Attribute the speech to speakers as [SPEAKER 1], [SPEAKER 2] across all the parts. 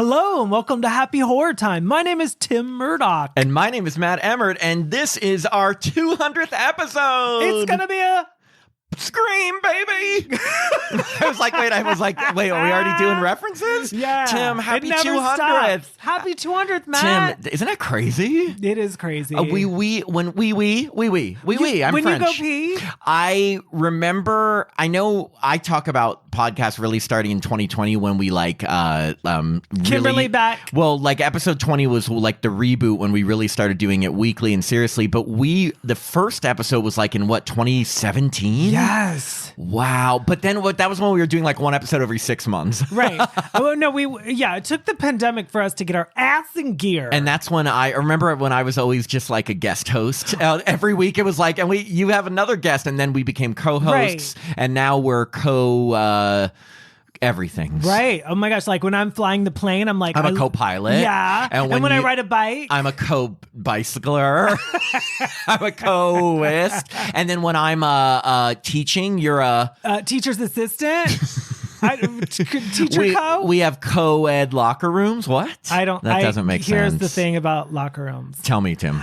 [SPEAKER 1] Hello and welcome to Happy Horror Time. My name is Tim Murdoch.
[SPEAKER 2] And my name is Matt Emmert, and this is our 200th episode.
[SPEAKER 1] It's going to be a...
[SPEAKER 2] Scream, baby! I was like, wait, are we already doing references?
[SPEAKER 1] Yeah.
[SPEAKER 2] Tim, happy
[SPEAKER 1] It never
[SPEAKER 2] 200th.
[SPEAKER 1] stops. Happy 200th, Matt.
[SPEAKER 2] Tim, isn't that crazy?
[SPEAKER 1] It is crazy.
[SPEAKER 2] I'm
[SPEAKER 1] when
[SPEAKER 2] French.
[SPEAKER 1] you go pee?
[SPEAKER 2] I remember, I know I talk about podcasts really starting in 2020 when we
[SPEAKER 1] Kimberly back.
[SPEAKER 2] Well, like episode 20 was like the reboot when we really started doing it weekly and seriously. But the first episode was like in 2017?
[SPEAKER 1] Yes.
[SPEAKER 2] Wow. But then that was when we were doing like one episode every 6 months.
[SPEAKER 1] Right. Oh, no, it took the pandemic for us to get our ass in gear.
[SPEAKER 2] And that's when I remember when I was always just like a guest host. Every week it was like, and you have another guest, and then we became co-hosts,
[SPEAKER 1] right.
[SPEAKER 2] And now we're everything.
[SPEAKER 1] Right. Oh my gosh. Like when I'm flying the plane, I'm like...
[SPEAKER 2] I'm a co-pilot.
[SPEAKER 1] Yeah. And when I ride a bike...
[SPEAKER 2] I'm a co-bicycler. I'm a co-ist. And then when I'm teaching, you're a...
[SPEAKER 1] teacher's assistant. Teacher co?
[SPEAKER 2] We have co-ed locker rooms. What?
[SPEAKER 1] That doesn't make sense. Here's the thing about locker rooms.
[SPEAKER 2] Tell me, Tim.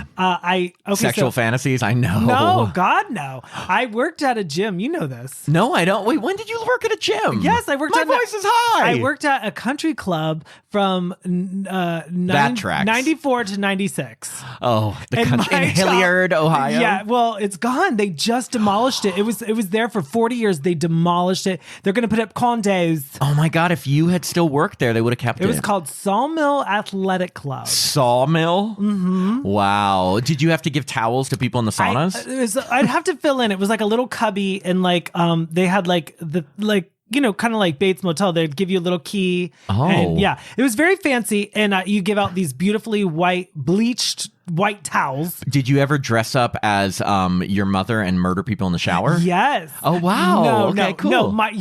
[SPEAKER 1] Sexual
[SPEAKER 2] fantasies? I know.
[SPEAKER 1] No, God, no. I worked at a gym. You know this.
[SPEAKER 2] No, I don't. Wait, when did you work at a gym?
[SPEAKER 1] Yes, I worked
[SPEAKER 2] My voice is high.
[SPEAKER 1] I worked at a country club from 94 to 96.
[SPEAKER 2] Oh, the country in Hilliard, Ohio?
[SPEAKER 1] Yeah, well, it's gone. They just demolished it. It was there for 40 years. They demolished it. They're going to put up condos.
[SPEAKER 2] Oh my God, if you had still worked there, they would have kept it.
[SPEAKER 1] It was called Sawmill Athletic Club.
[SPEAKER 2] Sawmill?
[SPEAKER 1] Mm-hmm.
[SPEAKER 2] Wow. Did you have to give towels to people in the saunas?
[SPEAKER 1] I'd have to fill in. It was like a little cubby, and like they had like kind of like Bates Motel. They'd give you a little key.
[SPEAKER 2] Oh.
[SPEAKER 1] And yeah, it was very fancy. And you give out these beautifully bleached white towels.
[SPEAKER 2] Did you ever dress up as your mother and murder people in the shower?
[SPEAKER 1] Yes.
[SPEAKER 2] Oh, wow. Cool.
[SPEAKER 1] No, my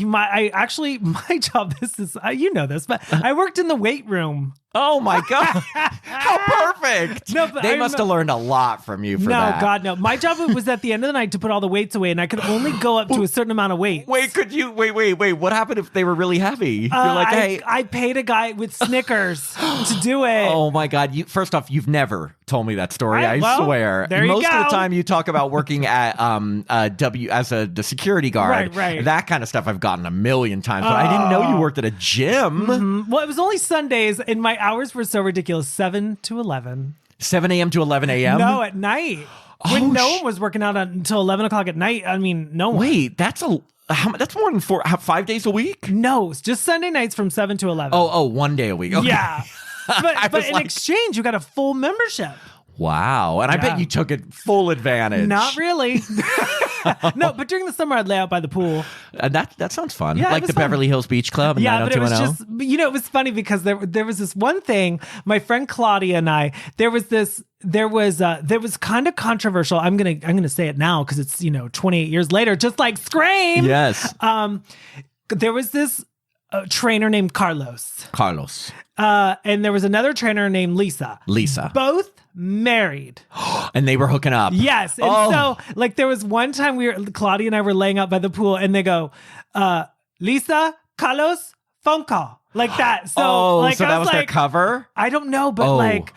[SPEAKER 1] job, this is, you know this, but I worked in the weight room.
[SPEAKER 2] Oh my God. How perfect.
[SPEAKER 1] No, but
[SPEAKER 2] they must have learned a lot from you for that.
[SPEAKER 1] No, God, no. My job was at the end of the night to put all the weights away, and I could only go up to a certain amount of weight.
[SPEAKER 2] Wait, what happened if they were really heavy? You're like, hey.
[SPEAKER 1] I paid a guy with Snickers to do it.
[SPEAKER 2] Oh my God. First off, you've never told me that story. I swear.
[SPEAKER 1] There you
[SPEAKER 2] Most
[SPEAKER 1] go.
[SPEAKER 2] of the time you talk about working at the security guard.
[SPEAKER 1] Right.
[SPEAKER 2] That kind of stuff I've gotten a million times, but I didn't know you worked at a gym.
[SPEAKER 1] Mm-hmm. Well, it was only Sundays, and my hours were so ridiculous. 7 to 11.
[SPEAKER 2] 7 a.m. to 11 a.m.?
[SPEAKER 1] No, at night. When no one was working out until 11 o'clock at night. I mean, no one.
[SPEAKER 2] Wait, that's more than 5 days a week?
[SPEAKER 1] No, it's just Sunday nights from 7 to 11.
[SPEAKER 2] Oh, 1 day a week. Okay.
[SPEAKER 1] Yeah. But in exchange, you got a full membership.
[SPEAKER 2] Wow. And I bet you took it full advantage.
[SPEAKER 1] Not really. No, but during the summer, I'd lay out by the pool.
[SPEAKER 2] That sounds fun.
[SPEAKER 1] Yeah,
[SPEAKER 2] like the
[SPEAKER 1] fun.
[SPEAKER 2] Beverly Hills Beach Club and
[SPEAKER 1] yeah, but it was
[SPEAKER 2] 90210.
[SPEAKER 1] just, it was funny because there was this one thing, my friend Claudia and I, there was kind of controversial. I'm going to say it now because it's, 28 years later, just like Scream.
[SPEAKER 2] Yes.
[SPEAKER 1] There was this trainer named Carlos. And there was another trainer named Lisa. Both married.
[SPEAKER 2] And they were hooking up.
[SPEAKER 1] Yes. And so like there was one time Claudia and I were laying out by the pool and they go, Lisa, Carlos, phone call. Like that. So
[SPEAKER 2] so that was their cover?
[SPEAKER 1] I don't know, but like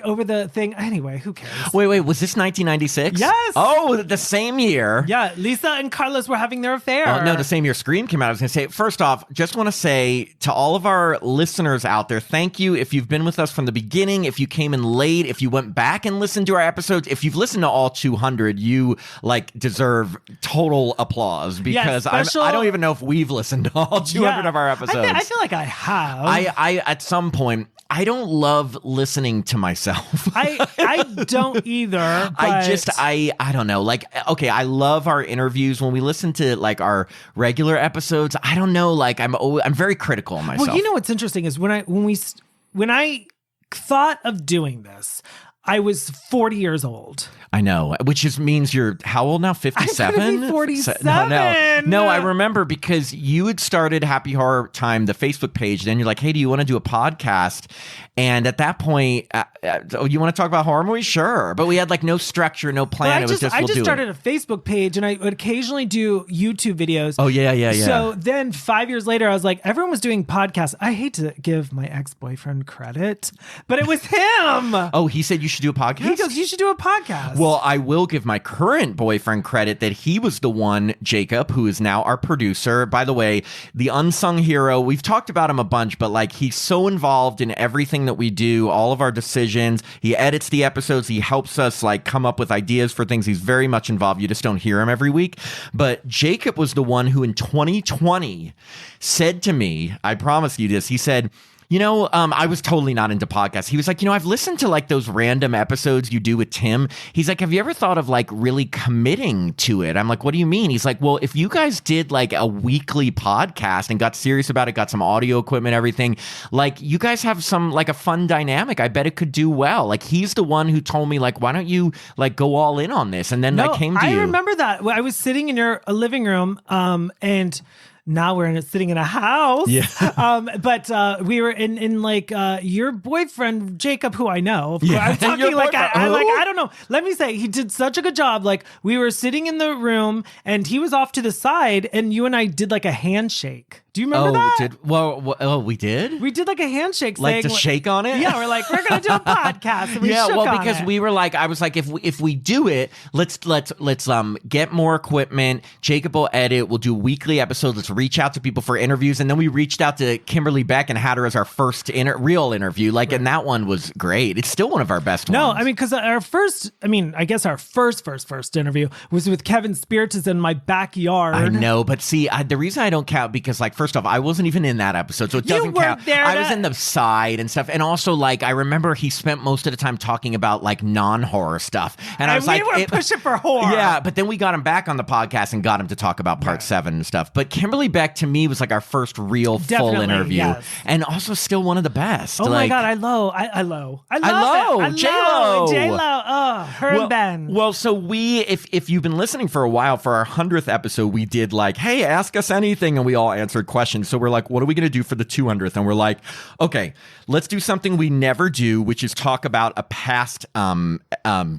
[SPEAKER 1] over the thing. Anyway, who cares?
[SPEAKER 2] Wait, was this 1996?
[SPEAKER 1] Yes.
[SPEAKER 2] Oh, the same year.
[SPEAKER 1] Yeah, Lisa and Carlos were having their affair.
[SPEAKER 2] Oh, no, the same year Scream came out. I was going to say, first off, just want to say to all of our listeners out there, thank you. If you've been with us from the beginning, if you came in late, if you went back and listened to our episodes, if you've listened to all 200, you deserve total applause because I don't even know if we've listened to all 200 of our episodes.
[SPEAKER 1] I feel like I have.
[SPEAKER 2] I at some point, I don't love listening to myself.
[SPEAKER 1] I don't either. But...
[SPEAKER 2] I don't know. Like, okay, I love our interviews. When we listen to like our regular episodes, I don't know. Like, I'm very critical of myself.
[SPEAKER 1] Well, what's interesting is when I thought of doing this, I was 40 years old.
[SPEAKER 2] I know, which means you're how old now? 57?
[SPEAKER 1] I'm gonna be 47.
[SPEAKER 2] No, I remember because you had started Happy Horror Time, the Facebook page. Then you're like, hey, do you want to do a podcast? And at that point, you want to talk about horror movies? Sure. But we had like no structure, no plan.
[SPEAKER 1] I just started a Facebook page and I would occasionally do YouTube videos.
[SPEAKER 2] Oh, yeah.
[SPEAKER 1] So then 5 years later, I was like, everyone was doing podcasts. I hate to give my ex-boyfriend credit, but it was him.
[SPEAKER 2] Oh, he said you should do a podcast?
[SPEAKER 1] He goes, you should do a podcast.
[SPEAKER 2] Well, I will give my current boyfriend credit that he was the one, Jacob, who is now our producer. By the way, the unsung hero. We've talked about him a bunch, but like he's so involved in everything that we do, all of our decisions. He edits the episodes. He helps us like come up with ideas for things. He's very much involved. You just don't hear him every week. But Jacob was the one who in 2020 said to me, I promise you this, he said, I was totally not into podcasts. He was like, I've listened to like those random episodes you do with Tim. He's like, have you ever thought of like really committing to it? I'm like, what do you mean? He's like, well, if you guys did like a weekly podcast and got serious about it, got some audio equipment, everything, like you guys have some like a fun dynamic. I bet it could do well. Like he's the one who told me like, why don't you like go all in on this? And then I came to you.
[SPEAKER 1] I remember that. I was sitting in your living room and now we're sitting in a house.
[SPEAKER 2] Yeah.
[SPEAKER 1] But we were in like your boyfriend Jacob, who I know. Of course.
[SPEAKER 2] Yeah.
[SPEAKER 1] I'm talking like I don't know. Let me say he did such a good job. Like we were sitting in the room and he was off to the side, and you and I did like a handshake. Do you remember that?
[SPEAKER 2] We did?
[SPEAKER 1] We did like a handshake,
[SPEAKER 2] like
[SPEAKER 1] saying,
[SPEAKER 2] to shake on it?
[SPEAKER 1] Yeah, we're like, we're gonna do a podcast. And we shook on
[SPEAKER 2] because
[SPEAKER 1] it.
[SPEAKER 2] we were like, I was like, if we do it, let's get more equipment. Jacob will edit. We'll do weekly episodes. Let's reach out to people for interviews. And then we reached out to Kimberly Beck and had her as our first real interview. Like, and that one was great. It's still one of our best ones.
[SPEAKER 1] No, I mean, because our first interview was with Kevin Spiritus in my backyard.
[SPEAKER 2] I know, but see, the reason I don't count because like. First off, I wasn't even in that episode, so it doesn't count. I was in the side and stuff. And also, like, I remember he spent most of the time talking about, like, non-horror stuff. And I was
[SPEAKER 1] we were pushing for horror.
[SPEAKER 2] Yeah, but then we got him back on the podcast and got him to talk about part 7 and stuff. But Kimberly Beck, to me, was, like, our first real full interview. Yes. And also still one of the best.
[SPEAKER 1] Oh, my God, I love it. J-Lo. Her and Ben.
[SPEAKER 2] Well, so if you've been listening for a while, for our 100th episode, we did, like, hey, ask us anything, and we all answered questions. So we're like, what are we going to do for the 200th? And we're like, okay, let's do something we never do, which is talk about a past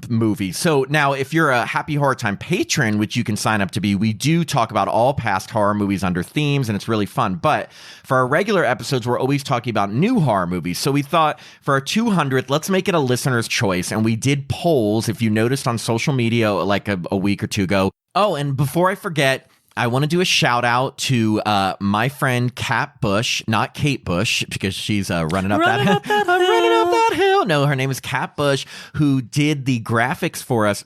[SPEAKER 2] movie. So now if you're a Happy Horror Time patron, which you can sign up to be, we do talk about all past horror movies under themes, and it's really fun. But for our regular episodes, we're always talking about new horror movies. So we thought for our 200th, let's make it a listener's choice. And we did polls, if you noticed on social media like a week or two ago. Oh, and before I forget, I want to do a shout out to my friend Kat Bush, not Kate Bush, because she's running up that hill. I'm running up that hill. No, her name is Kat Bush, who did the graphics for us.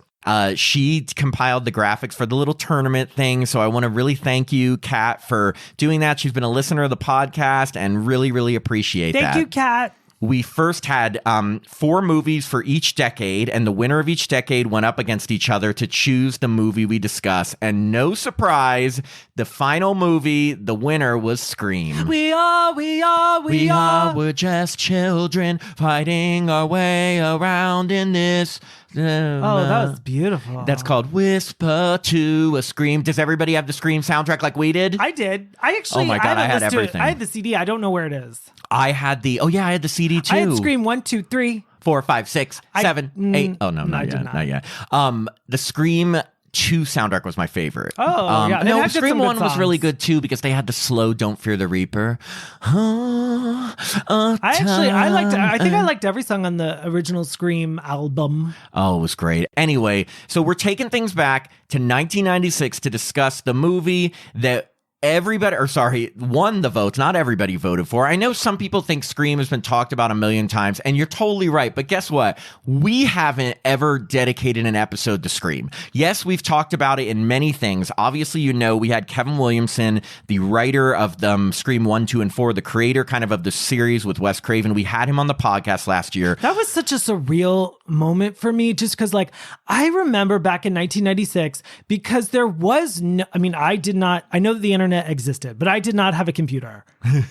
[SPEAKER 2] She compiled the graphics for the little tournament thing. So I want to really thank you, Kat, for doing that. She's been a listener of the podcast and really, really appreciate that.
[SPEAKER 1] Thank you, Kat.
[SPEAKER 2] We first had 4 movies for each decade, and the winner of each decade went up against each other to choose the movie we discuss. And no surprise, the final movie, the winner was Scream.
[SPEAKER 1] We are.
[SPEAKER 2] We're just children fighting our way around in this.
[SPEAKER 1] Oh, that was beautiful.
[SPEAKER 2] That's called Whisper to a Scream. Does everybody have the Scream soundtrack like we did?
[SPEAKER 1] I did. I actually.
[SPEAKER 2] Oh my God, I had everything.
[SPEAKER 1] I had the CD. I don't know where it is.
[SPEAKER 2] I had the CD too.
[SPEAKER 1] I had Scream 1, 2, 3,
[SPEAKER 2] 4, 5, 6, 7, 8. Oh no, not yet. The Scream 2 soundtrack was my favorite.
[SPEAKER 1] Oh, yeah.
[SPEAKER 2] No, Scream 1 was really good too because they had the slow "Don't Fear the Reaper."
[SPEAKER 1] I think I liked every song on the original Scream album.
[SPEAKER 2] Oh, it was great. Anyway, so we're taking things back to 1996 to discuss the movie that won the votes. Not everybody voted for. I know some people think Scream has been talked about a million times, and you're totally right. But guess what? We haven't ever dedicated an episode to Scream. Yes, we've talked about it in many things. Obviously, we had Kevin Williamson, the writer of Scream 1, 2, and 4, the creator kind of the series with Wes Craven. We had him on the podcast last year.
[SPEAKER 1] That was such a surreal moment for me just because like I remember back in 1996 because there was no, I mean, I know that the internet existed, but I did not have a computer.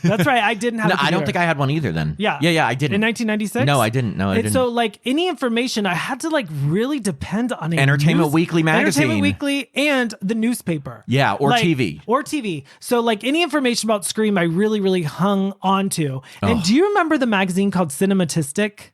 [SPEAKER 1] That's right. I didn't have a computer.
[SPEAKER 2] I don't think I had one either then.
[SPEAKER 1] Yeah.
[SPEAKER 2] I didn't.
[SPEAKER 1] In 1996?
[SPEAKER 2] No, I didn't.
[SPEAKER 1] And so like any information, I had to like really depend on
[SPEAKER 2] Entertainment Weekly magazine.
[SPEAKER 1] Entertainment Weekly and the newspaper.
[SPEAKER 2] Yeah, or
[SPEAKER 1] like,
[SPEAKER 2] TV.
[SPEAKER 1] Or TV. So like any information about Scream, I really, really hung on to. And do you remember the magazine called Cinematistic?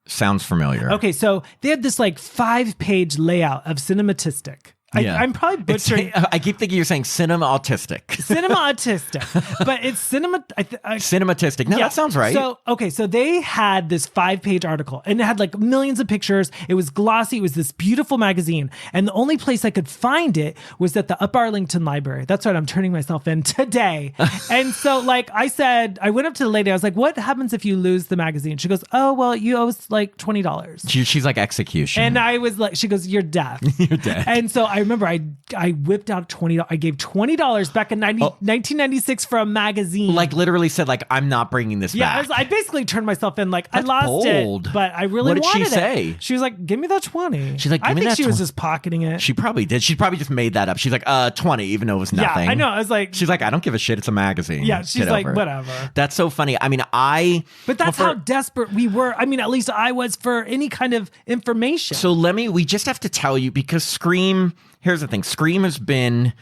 [SPEAKER 2] Sounds familiar.
[SPEAKER 1] Okay, so they had this like 5-page layout of Cinematistic. I'm probably butchering.
[SPEAKER 2] I keep thinking you're saying cinema autistic.
[SPEAKER 1] Cinema autistic, but it's cinema.
[SPEAKER 2] Cinematistic. No, that sounds right.
[SPEAKER 1] So they had this 5-page article and it had like millions of pictures. It was glossy. It was this beautiful magazine. And the only place I could find it was at the Up Arlington Library. That's right. I'm turning myself in today. And so like I said, I went up to the lady. I was like, what happens if you lose the magazine? She goes, oh, well, you owe us like $20.
[SPEAKER 2] She's like execution.
[SPEAKER 1] And I was like, she goes, you're deaf.
[SPEAKER 2] You're deaf.
[SPEAKER 1] And so I remember I whipped out $20. I gave $20 back in 1996 for a magazine.
[SPEAKER 2] Like literally said like, I'm not bringing this back.
[SPEAKER 1] I basically turned myself in like,
[SPEAKER 2] That's
[SPEAKER 1] I lost
[SPEAKER 2] bold.
[SPEAKER 1] it, but I really wanted it.
[SPEAKER 2] What did she say?
[SPEAKER 1] She was like, give me that 20.
[SPEAKER 2] She's like, give me that
[SPEAKER 1] I think she was just pocketing it.
[SPEAKER 2] She probably did. She probably just made that up. She's like, 20, even though it was nothing.
[SPEAKER 1] Yeah, I know. I was like,
[SPEAKER 2] she's like, I don't give a shit. It's a magazine.
[SPEAKER 1] Yeah, she's like, whatever.
[SPEAKER 2] That's so funny. I mean,
[SPEAKER 1] But that's how desperate we were. I mean, at least I was for any kind of information.
[SPEAKER 2] So we just have to tell you because Scream, here's the thing. Scream has been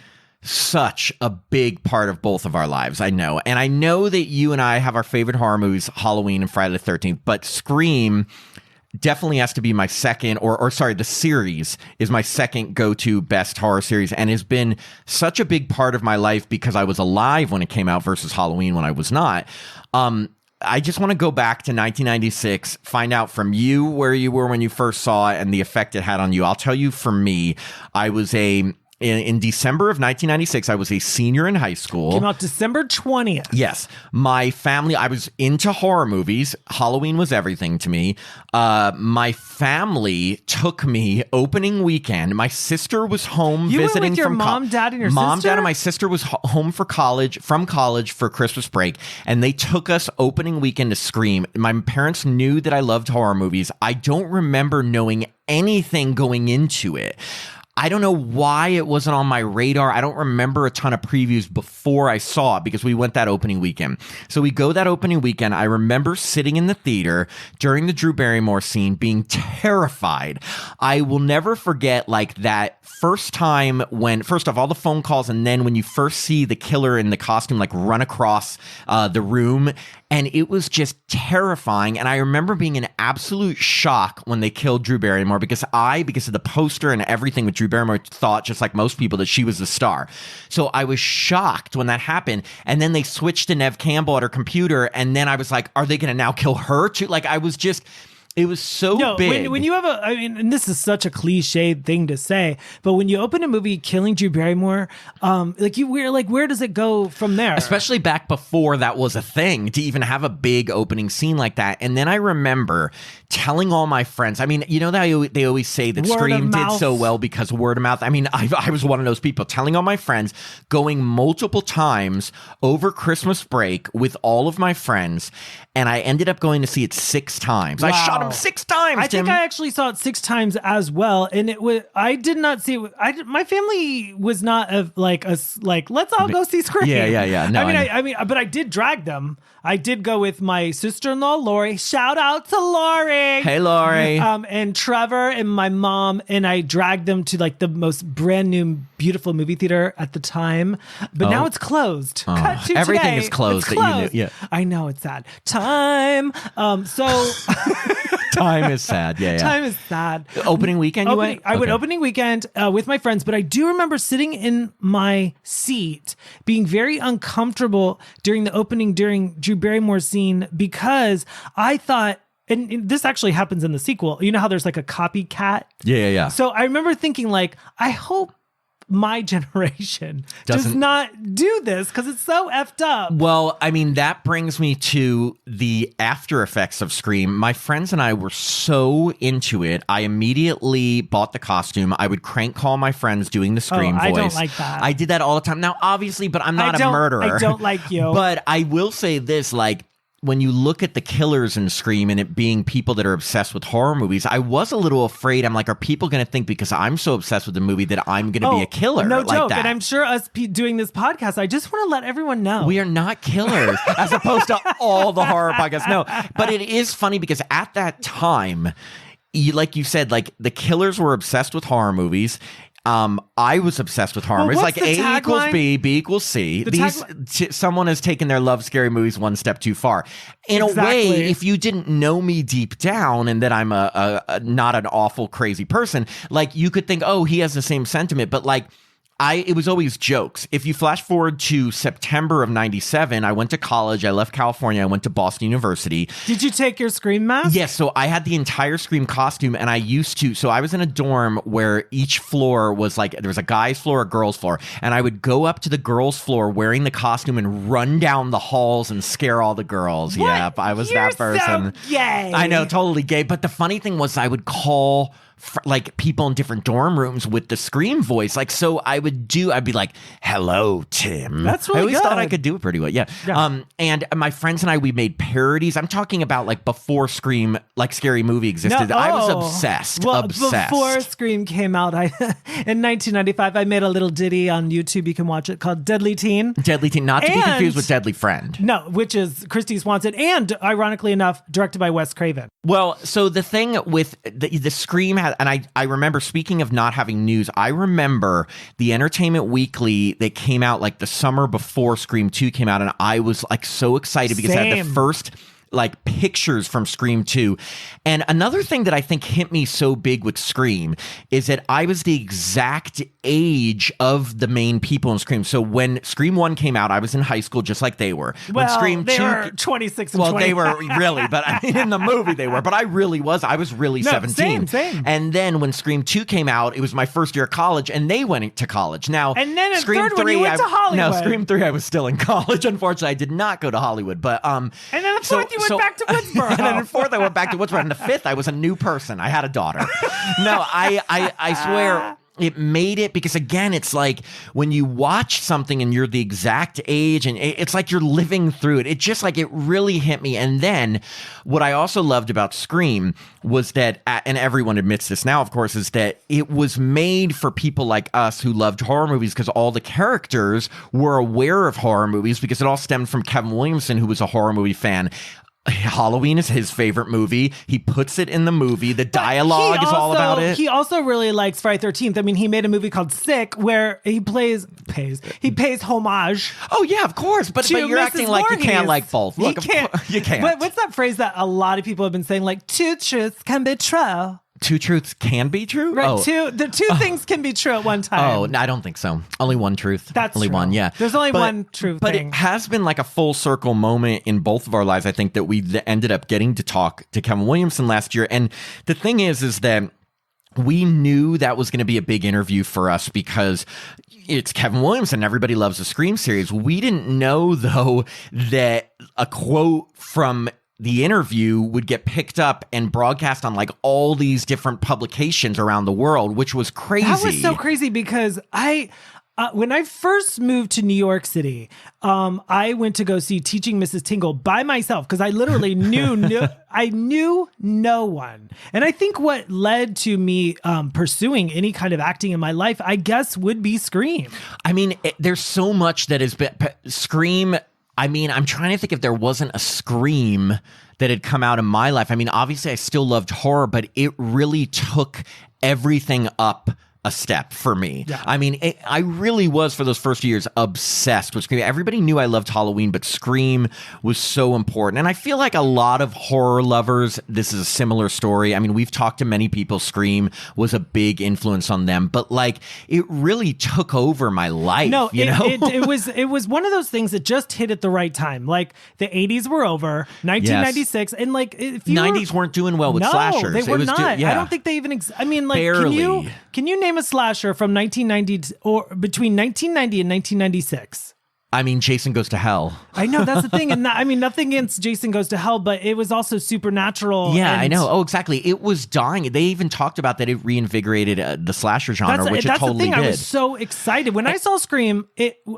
[SPEAKER 2] such a big part of both of our lives. I know. And I know that you and I have our favorite horror movies, Halloween and Friday the 13th, but Scream definitely has to be my second, the series is my second go-to best horror series and has been such a big part of my life because I was alive when it came out versus Halloween when I was not. I just want to go back to 1996, find out from you where you were when you first saw it and the effect it had on you. I'll tell you for me, I was in December of 1996, I was a senior in high school.
[SPEAKER 1] Came out December 20th.
[SPEAKER 2] Yes. My family, I was into horror movies. Halloween was everything to me. My family took me opening weekend. My sister was home visiting
[SPEAKER 1] went with your
[SPEAKER 2] from
[SPEAKER 1] mom, dad, and your sister?
[SPEAKER 2] Mom, dad, and my sister was home from college for Christmas break. And they took us opening weekend to Scream. My parents knew that I loved horror movies. I don't remember knowing anything going into it. I don't know why it wasn't on my radar. I don't remember a ton of previews before I saw it because we went that opening weekend. So we go that opening weekend. I remember sitting in the theater during the Drew Barrymore scene being terrified. I will never forget like that first time when, first off, all the phone calls and then when you first see the killer in the costume like run across the room. And it was just terrifying. And I remember being in absolute shock when they killed Drew Barrymore because of the poster and everything with Drew Barrymore, thought, just like most people, that she was the star. So I was shocked when that happened. And then they switched to Neve Campbell at her computer. And then I was like, are they going to now kill her too? Like I was just... It was so big.
[SPEAKER 1] When you have and this is such a cliched thing to say, but when you open a movie killing Drew Barrymore, where does it go from there?
[SPEAKER 2] Especially back before that was a thing to even have a big opening scene like that. And then I remember telling all my friends, I mean, you know, they always say that Scream did so well because of word of mouth. I mean, I was one of those people telling all my friends, going multiple times over Christmas break with all of my friends. And I ended up going to see it 6 times.
[SPEAKER 1] Wow.
[SPEAKER 2] I shot him 6 times.
[SPEAKER 1] I think I actually saw it 6 times as well, and I did not see it. My family was not let's all go see Scream.
[SPEAKER 2] Yeah. No,
[SPEAKER 1] I mean, but I did drag them. I did go with my sister-in-law Lori. Shout out to Lori.
[SPEAKER 2] Hey, Lori.
[SPEAKER 1] And Trevor and my mom, and I dragged them to like the most brand new, beautiful movie theater at the time. But now it's closed. Cut to
[SPEAKER 2] everything
[SPEAKER 1] today.
[SPEAKER 2] is closed.
[SPEAKER 1] It's closed.
[SPEAKER 2] That you knew. Yeah.
[SPEAKER 1] I know, it's sad. Time.
[SPEAKER 2] Time is sad. Yeah.
[SPEAKER 1] Time is sad.
[SPEAKER 2] Opening weekend, you went?
[SPEAKER 1] I went opening weekend with my friends, but I do remember sitting in my seat being very uncomfortable during Drew Barrymore's scene because I thought, and this actually happens in the sequel, you know how there's like a copycat?
[SPEAKER 2] Yeah.
[SPEAKER 1] So I remember thinking like, I hope my generation does not do this because it's so effed up.
[SPEAKER 2] Well, I mean, that brings me to the after effects of Scream. My friends and I were so into it. I immediately bought the costume. I would crank call my friends doing the Scream voice.
[SPEAKER 1] I don't like that.
[SPEAKER 2] I did that all the time. Now, obviously, but I'm not a murderer.
[SPEAKER 1] I don't like you.
[SPEAKER 2] But I will say this, like, when you look at the killers in Scream and it being people that are obsessed with horror movies, I was a little afraid. I'm like, are people going to think because I'm so obsessed with the movie that I'm going to be a killer?
[SPEAKER 1] No
[SPEAKER 2] like
[SPEAKER 1] joke.
[SPEAKER 2] that?
[SPEAKER 1] And I'm sure us doing this podcast, I just want to let everyone know.
[SPEAKER 2] We are not killers as opposed to all the horror podcasts. No, but it is funny because at that time, like you said, like the killers were obsessed with horror movies. I was obsessed with horror. It's like A equals B, B equals C. Someone has taken their love scary movies one step too far. In a way, if you didn't know me deep down and that I'm a not an awful crazy person, like you could think, oh, he has the same sentiment, but like it was always jokes. If you flash forward to September of 97, I went to college. I left California. I went to Boston University.
[SPEAKER 1] Did you take your Scream mask?
[SPEAKER 2] Yes. So I had the entire Scream costume, and I used to. So I was in a dorm where each floor was like, there was a guy's floor, a girl's floor. And I would go up to the girl's floor wearing the costume and run down the halls and scare all the girls.
[SPEAKER 1] What?
[SPEAKER 2] Yeah, I was that person.
[SPEAKER 1] So gay.
[SPEAKER 2] I know, totally gay. But the funny thing was I would call like people in different dorm rooms with the Scream voice. Like, so I'd be like, hello, Tim.
[SPEAKER 1] That's really
[SPEAKER 2] I always
[SPEAKER 1] good.
[SPEAKER 2] thought I could do it pretty well. Yeah. And my friends and I, we made parodies. I'm talking about like before Scream, like Scary Movie existed. I was obsessed.
[SPEAKER 1] Before Scream came out, in 1995, I made a little ditty on YouTube. You can watch it called Deadly Teen.
[SPEAKER 2] Deadly Teen, not to be confused with Deadly Friend.
[SPEAKER 1] No, which is Christy Swanson and, ironically enough, directed by Wes Craven.
[SPEAKER 2] Well, so the thing with the Scream had, and I remember, speaking of not having news, I remember the Entertainment Weekly that came out like the summer before Scream 2 came out, and I was like so excited because I had the first like pictures from Scream 2. And another thing that I think hit me so big with Scream is that I was the exact age of the main people in Scream. So when Scream 1 came out, I was in high school just like they were.
[SPEAKER 1] Well,
[SPEAKER 2] when Scream
[SPEAKER 1] they
[SPEAKER 2] 2
[SPEAKER 1] were 26 and
[SPEAKER 2] well,
[SPEAKER 1] 20.
[SPEAKER 2] they were really, but I mean, in the movie they were. But I was really 17.
[SPEAKER 1] Same.
[SPEAKER 2] And then when Scream 2 came out, it was my first year of college, and they went to college. Now,
[SPEAKER 1] and then in
[SPEAKER 2] Scream
[SPEAKER 1] third one, you went to Hollywood.
[SPEAKER 2] No, Scream 3, I was still in college. Unfortunately, I did not go to Hollywood. But
[SPEAKER 1] and then the fourth, you went back to Woodsboro.
[SPEAKER 2] And then in fourth, I went back to Woodsboro. And the fifth, I was a new person. I had a daughter. No, I swear it made it, because again, it's like when you watch something and you're the exact age, and it's like you're living through it. It just like, it really hit me. And then what I also loved about Scream was that, and everyone admits this now, of course, is that it was made for people like us who loved horror movies, because all the characters were aware of horror movies, because it all stemmed from Kevin Williamson, who was a horror movie fan. Halloween is his favorite movie. He puts it in the movie. The dialogue is all about it.
[SPEAKER 1] He also really likes Friday 13th. I mean, he made a movie called Sick where he pays homage.
[SPEAKER 2] Oh yeah, of course. But you're
[SPEAKER 1] Mrs.
[SPEAKER 2] acting like
[SPEAKER 1] Voorhees.
[SPEAKER 2] you can't like both. Look, you can't.
[SPEAKER 1] But what's that phrase that a lot of people have been saying? Like, two truths can be true.
[SPEAKER 2] Two truths can be true?
[SPEAKER 1] Right,
[SPEAKER 2] oh.
[SPEAKER 1] the two things can be true at one time.
[SPEAKER 2] Oh, no, I don't think so. Only one truth.
[SPEAKER 1] That's
[SPEAKER 2] only
[SPEAKER 1] true.
[SPEAKER 2] one, yeah.
[SPEAKER 1] There's only one true
[SPEAKER 2] but
[SPEAKER 1] thing.
[SPEAKER 2] But it has been like a full circle moment in both of our lives, I think, that we ended up getting to talk to Kevin Williamson last year. And the thing is that we knew that was going to be a big interview for us because it's Kevin Williamson. Everybody loves the Scream series. We didn't know, though, that a quote from the interview would get picked up and broadcast on like all these different publications around the world, which was crazy.
[SPEAKER 1] That was so crazy because when I first moved to New York City, I went to go see Teaching Mrs. Tingle by myself because I literally knew no one. And I think what led to me pursuing any kind of acting in my life, I guess, would be Scream.
[SPEAKER 2] I mean, there's so much that has been Scream. I mean, I'm trying to think if there wasn't a Scream that had come out in my life. I mean, obviously I still loved horror, but it really took everything up a step for me.
[SPEAKER 1] Yeah.
[SPEAKER 2] I mean, I really was, for those first years, obsessed with Scream. Everybody knew I loved Halloween, but Scream was so important. And I feel like a lot of horror lovers, this is a similar story. I mean, we've talked to many people. Scream was a big influence on them, but like, it really took over my life.
[SPEAKER 1] No,
[SPEAKER 2] it
[SPEAKER 1] was one of those things that just hit at the right time. Like the 80s were over, 1996, and like if you
[SPEAKER 2] 90s weren't doing well with slashers.
[SPEAKER 1] They were not.
[SPEAKER 2] I
[SPEAKER 1] don't think they even. I mean, like,
[SPEAKER 2] barely.
[SPEAKER 1] Can you name a slasher from 1990 or between 1990 and 1996?
[SPEAKER 2] I mean, Jason Goes to Hell.
[SPEAKER 1] I know, that's the thing. And nothing against Jason Goes to Hell, but it was also supernatural.
[SPEAKER 2] Yeah, I know. Oh, exactly. It was dying. They even talked about that it reinvigorated the slasher genre, which it totally
[SPEAKER 1] the thing.
[SPEAKER 2] did.
[SPEAKER 1] I was so excited. When I saw Scream,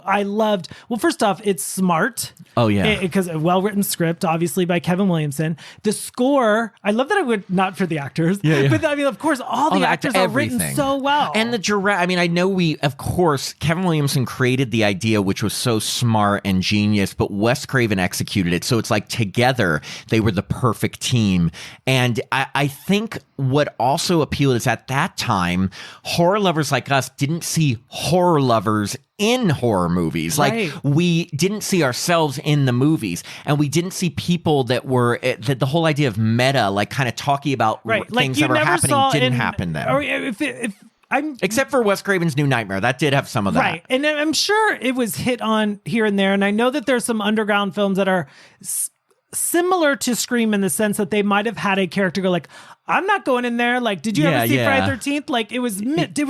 [SPEAKER 1] I loved, well, first off, it's smart.
[SPEAKER 2] Oh, yeah.
[SPEAKER 1] Because a well-written script, obviously, by Kevin Williamson. The score, I love that I would, not for the actors, but of course, all the actors are written so well.
[SPEAKER 2] And I know of course, Kevin Williamson created the idea, which was so smart and genius, but Wes Craven executed it. So it's like together they were the perfect team. And I think what also appealed is at that time, horror lovers like us didn't see horror lovers in horror movies. Like we didn't see ourselves in the movies, and we didn't see people that were the whole idea of meta, like kind of talking about things that were happening didn't happen then. Or except for Wes Craven's New Nightmare. That did have some of that.
[SPEAKER 1] Right. And I'm sure it was hit on here and there. And I know that there's some underground films that are similar to Scream in the sense that they might have had a character go like, I'm not going in there. Like, did you ever see Friday the 13th? Like, it was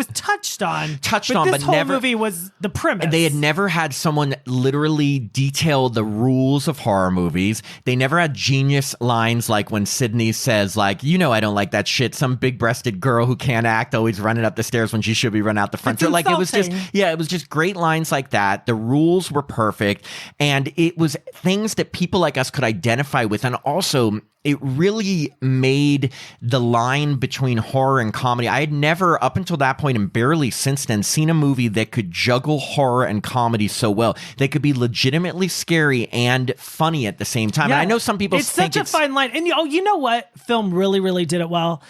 [SPEAKER 1] touched on. But this whole movie was the premise.
[SPEAKER 2] They had never had someone literally detail the rules of horror movies. They never had genius lines like when Sydney says, like, I don't like that shit. Some big-breasted girl who can't act always running up the stairs when she should be running out the front door. Like, it was just great lines like that. The rules were perfect. And it was things that people like us could identify with. And also, it really made the line between horror and comedy. I had never, up until that point and barely since then, seen a movie that could juggle horror and comedy so well. They could be legitimately scary and funny at the same time. Yeah, and I know some people think
[SPEAKER 1] it's such a fine line. And you know what film really, really did it well?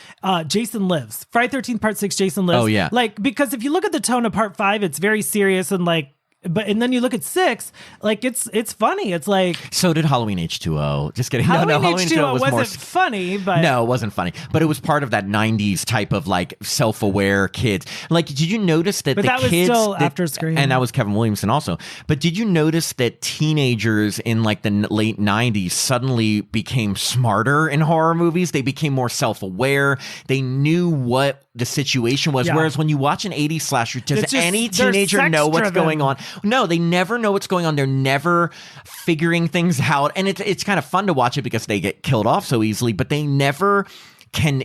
[SPEAKER 1] Jason Lives. Friday 13th Part 6, Jason Lives.
[SPEAKER 2] Oh, yeah.
[SPEAKER 1] Like, because if you look at the tone of Part 5, it's very serious and like, and then you look at 6, like it's funny. It's like,
[SPEAKER 2] so did Halloween H2O. Just kidding.
[SPEAKER 1] Halloween H2O wasn't funny, but
[SPEAKER 2] no, it wasn't funny. But it was part of that '90s type of like self-aware kids. Like, did you notice that
[SPEAKER 1] that
[SPEAKER 2] kids
[SPEAKER 1] was still after Scream,
[SPEAKER 2] and that was Kevin Williamson also. But did you notice that teenagers in like the late '90s suddenly became smarter in horror movies? They became more self-aware. They knew what the situation was. Whereas when you watch an '80s slasher, does any teenager know what's going on? No, they never know what's going on. They're never figuring things out. And it's kind of fun to watch it because they get killed off so easily, but they never can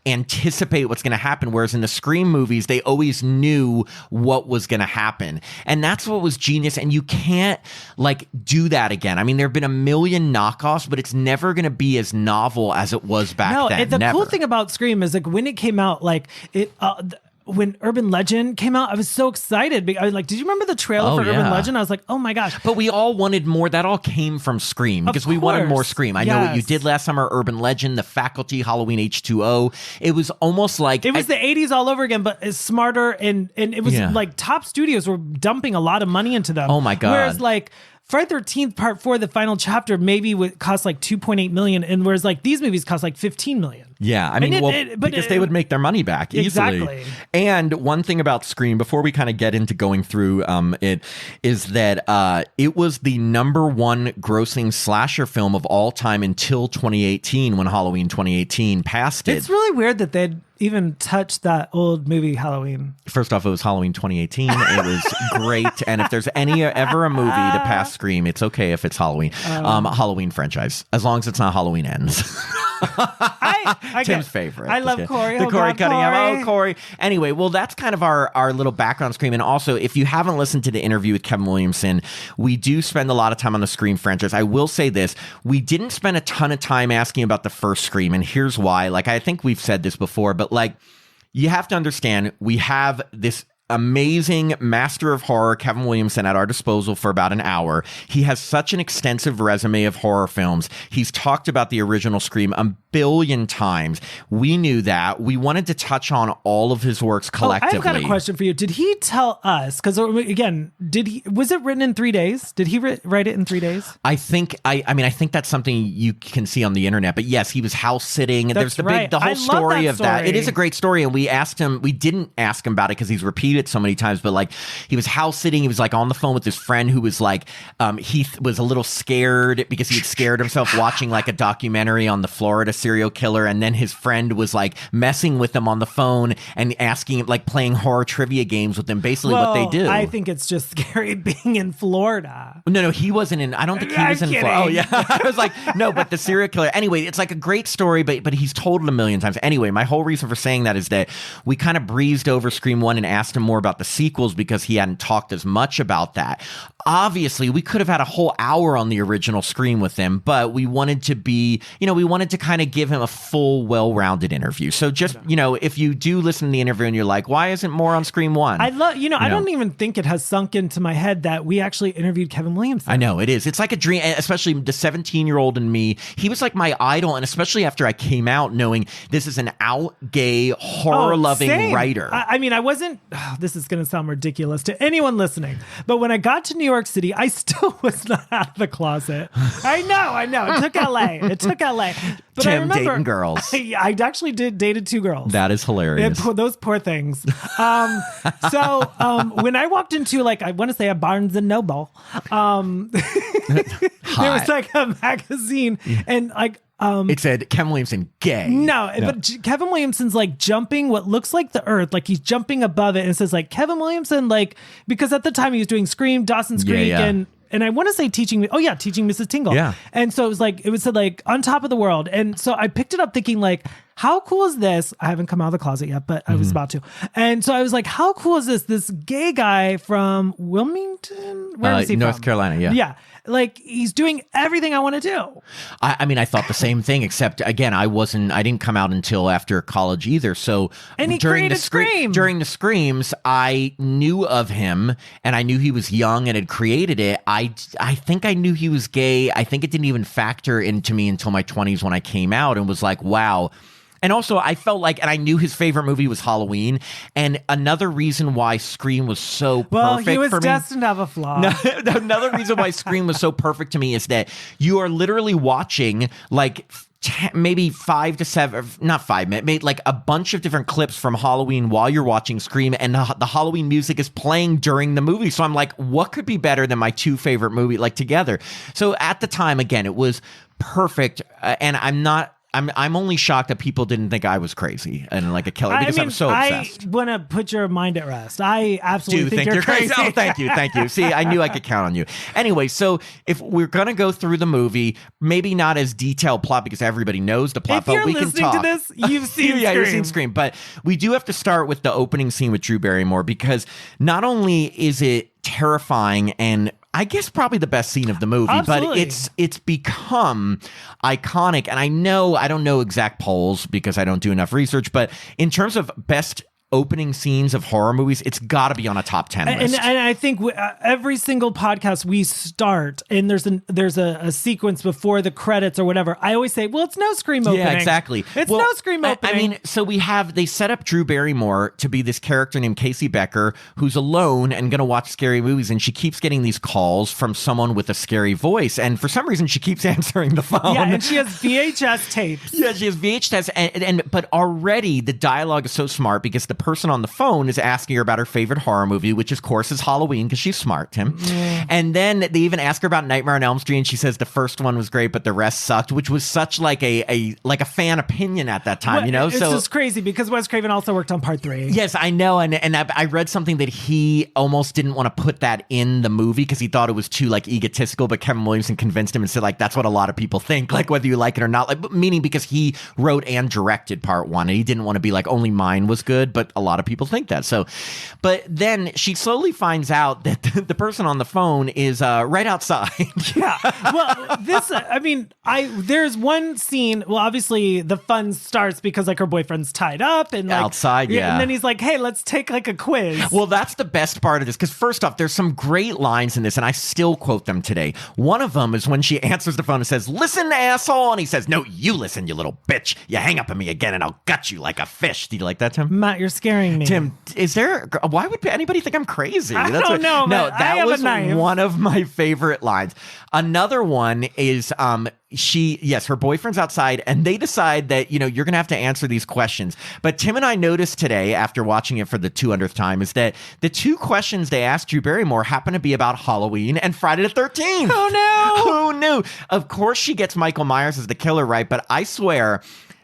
[SPEAKER 2] anticipate what's going to happen. Whereas in the Scream movies, they always knew what was going to happen. And that's what was genius. And you can't like do that again. I mean, there have been a million knockoffs, but it's never going to be as novel as it was back then.
[SPEAKER 1] The cool thing about Scream is like when it came out, like it, when Urban Legend came out, I was so excited. I was like, did you remember the trailer for Urban Legend? I was like, oh my gosh.
[SPEAKER 2] But we all wanted more. That all came from Scream because we wanted more Scream. I know what you did last summer, Urban Legend, The Faculty, Halloween H2O. It was almost like...
[SPEAKER 1] It was the 80s all over again, but it's smarter. And it was like top studios were dumping a lot of money into them.
[SPEAKER 2] Oh my God.
[SPEAKER 1] Whereas like... Friday 13th Part 4, the final chapter, maybe would cost like $2.8 million, and whereas like these movies cost like $15 million.
[SPEAKER 2] Yeah, I mean, because they would make their money back easily.
[SPEAKER 1] Exactly.
[SPEAKER 2] And one thing about Scream, before we kind of get into going through it, is that it was the #1 grossing slasher film of all time until 2018, when Halloween 2018 passed it.
[SPEAKER 1] It's really weird that they'd even touch that old movie Halloween.
[SPEAKER 2] First off, it was Halloween 2018. It was great. And if there's ever a movie to pass Scream, it's okay if it's Halloween. Halloween franchise, as long as it's not Halloween Ends. Tim's favorite.
[SPEAKER 1] I love Corey.
[SPEAKER 2] The Corey cutting out. Oh, Corey. Anyway, well, that's kind of our little background Scream. And also, if you haven't listened to the interview with Kevin Williamson, we do spend a lot of time on the Scream franchise. I will say this. We didn't spend a ton of time asking about the first Scream, and here's why. Like, I think we've said this before, but like, you have to understand, we have this amazing master of horror, Kevin Williamson, at our disposal for about an hour. He has such an extensive resume of horror films. He's talked about the original Scream a billion times. We knew that. We wanted to touch on all of his works collectively.
[SPEAKER 1] I've got a question for you. Did he tell us, because again, was it written in 3 days? Did he write it in 3 days?
[SPEAKER 2] I think that's something you can see on the internet, but yes, he was house sitting.
[SPEAKER 1] There's the whole
[SPEAKER 2] story of that. It is a great story. And we didn't ask him about it because he's repeated repeat it so many times, but like he was house sitting. He was like on the phone with his friend who was like, he was a little scared because he had scared himself watching like a documentary on the Florida serial killer. And then his friend was like messing with him on the phone and asking him, like playing horror trivia games with him, basically what they do.
[SPEAKER 1] I think it's just scary being in Florida.
[SPEAKER 2] No, he wasn't in, I don't think he was in Florida. Oh yeah. I was like, no, but the serial killer. Anyway, it's like a great story, but he's told it a million times. Anyway, my whole reason for saying that is that we kind of breezed over Scream 1 and asked him more about the sequels because he hadn't talked as much about that. Obviously, we could have had a whole hour on the original Scream with him, but we wanted to be, we wanted to kind of give him a full, well-rounded interview. So just, if you do listen to the interview and you're like, why isn't more on Scream 1?
[SPEAKER 1] I love, I don't even think it has sunk into my head that we actually interviewed Kevin Williamson.
[SPEAKER 2] I know, it is. It's like a dream, especially the 17-year-old in me. He was like my idol, and especially after I came out knowing this is an out gay, horror-loving writer.
[SPEAKER 1] I mean, I wasn't, this is going to sound ridiculous to anyone listening, but when I got to New York City, I still was not out of the closet. I know. It took LA. But
[SPEAKER 2] Tim,
[SPEAKER 1] I remember
[SPEAKER 2] dating girls.
[SPEAKER 1] I actually dated 2 girls.
[SPEAKER 2] That is hilarious.
[SPEAKER 1] Those poor things. So when I walked into, like, I want to say a Barnes and Noble, there was like a magazine and like,
[SPEAKER 2] it said Kevin Williamson gay.
[SPEAKER 1] No, but Kevin Williamson's like jumping what looks like the earth, like he's jumping above it, and it says like Kevin Williamson, like, because at the time he was doing Scream, Dawson's Creek, and I want to say teaching Mrs. Tingle.
[SPEAKER 2] Yeah.
[SPEAKER 1] And so it was said like on top of the world. And so I picked it up thinking like, how cool is this? I haven't come out of the closet yet, but I was about to. And so I was like, how cool is this? This gay guy from Wilmington? Where is he
[SPEAKER 2] North
[SPEAKER 1] from?
[SPEAKER 2] Carolina, yeah.
[SPEAKER 1] Yeah. Like he's doing everything I want to do.
[SPEAKER 2] I mean, I thought the same thing, except again, I didn't come out until after college either. So
[SPEAKER 1] and he created Scream.
[SPEAKER 2] During the Screams, I knew of him and I knew he was young and had created it. I think I knew he was gay. I think it didn't even factor into me until my 20s when I came out and was like, wow. And also, I felt like, and I knew his favorite movie was Halloween. And another reason why Scream was so perfect for me.
[SPEAKER 1] Well, he was destined to have a flaw.
[SPEAKER 2] Another reason why Scream was so perfect to me is that you are literally watching like maybe 5 to 7, not 5 minutes, maybe like a bunch of different clips from Halloween while you're watching Scream, and the Halloween music is playing during the movie. So I'm like, what could be better than my 2 favorite movies like together? So at the time, again, it was perfect, and I'm only shocked that people didn't think I was crazy and like a killer because I'm so obsessed.
[SPEAKER 1] I want to put your mind at rest. I absolutely think you're crazy.
[SPEAKER 2] Oh, thank you. See, I knew I could count on you. Anyway, so if we're going to go through the movie, maybe not as detailed plot because everybody knows the plot, but we can talk.
[SPEAKER 1] If you're listening to this, you've seen Scream.
[SPEAKER 2] You've seen Scream. But we do have to start with the opening scene with Drew Barrymore because not only is it terrifying and I guess probably the best scene of the movie,
[SPEAKER 1] Absolutely.
[SPEAKER 2] But it's become iconic. And I don't know exact polls because I don't do enough research, but in terms of best opening scenes of horror movies, it's got to be on a top 10 list.
[SPEAKER 1] And I think every single podcast we start, and there's a sequence before the credits or whatever. I always say, well, it's no Scream opening.
[SPEAKER 2] Yeah, exactly.
[SPEAKER 1] It's no Scream opening.
[SPEAKER 2] I mean, so they set up Drew Barrymore to be this character named Casey Becker who's alone and going to watch scary movies, and she keeps getting these calls from someone with a scary voice, and for some reason she keeps answering the phone.
[SPEAKER 1] Yeah, and she has VHS tapes.
[SPEAKER 2] Yeah, she has VHS, but already the dialogue is so smart because the person on the phone is asking her about her favorite horror movie, which of course is Halloween because she's smart, Tim. Yeah. And then they even ask her about Nightmare on Elm Street, and she says the first one was great, but the rest sucked, which was such like a fan opinion at that time,
[SPEAKER 1] It's just crazy because Wes Craven also worked on part 3.
[SPEAKER 2] Yes, I know, and I read something that he almost didn't want to put that in the movie because he thought it was too like egotistical, but Kevin Williamson convinced him and said like that's what a lot of people think, like whether you like it or not, like meaning because he wrote and directed part 1, and he didn't want to be like only mine was good, but a lot of people think that. So, but then she slowly finds out that the person on the phone is right outside.
[SPEAKER 1] Yeah. Well, there's one scene. Well, obviously the fun starts because like her boyfriend's tied up and like,
[SPEAKER 2] outside. Yeah.
[SPEAKER 1] And then he's like, hey, let's take like a quiz.
[SPEAKER 2] Well, that's the best part of this. Because first off, there's some great lines in this, and I still quote them today. One of them is when she answers the phone and says, listen, asshole. And he says, no, you listen, you little bitch. You hang up on me again and I'll gut you like a fish. Do you like that, Tim?
[SPEAKER 1] Matt, you're scaring me.
[SPEAKER 2] Tim, why would anybody think I'm crazy?
[SPEAKER 1] I don't know.
[SPEAKER 2] No,
[SPEAKER 1] I
[SPEAKER 2] that
[SPEAKER 1] have
[SPEAKER 2] was
[SPEAKER 1] a knife.
[SPEAKER 2] one of my favorite lines. Another one is her boyfriend's outside and they decide that, you're going to have to answer these questions. But Tim and I noticed today, after watching it for the 200th time, is that the two questions they asked Drew Barrymore happen to be about Halloween and Friday the 13th.
[SPEAKER 1] Oh, no.
[SPEAKER 2] Who knew? Of course she gets Michael Myers as the killer right, but I swear,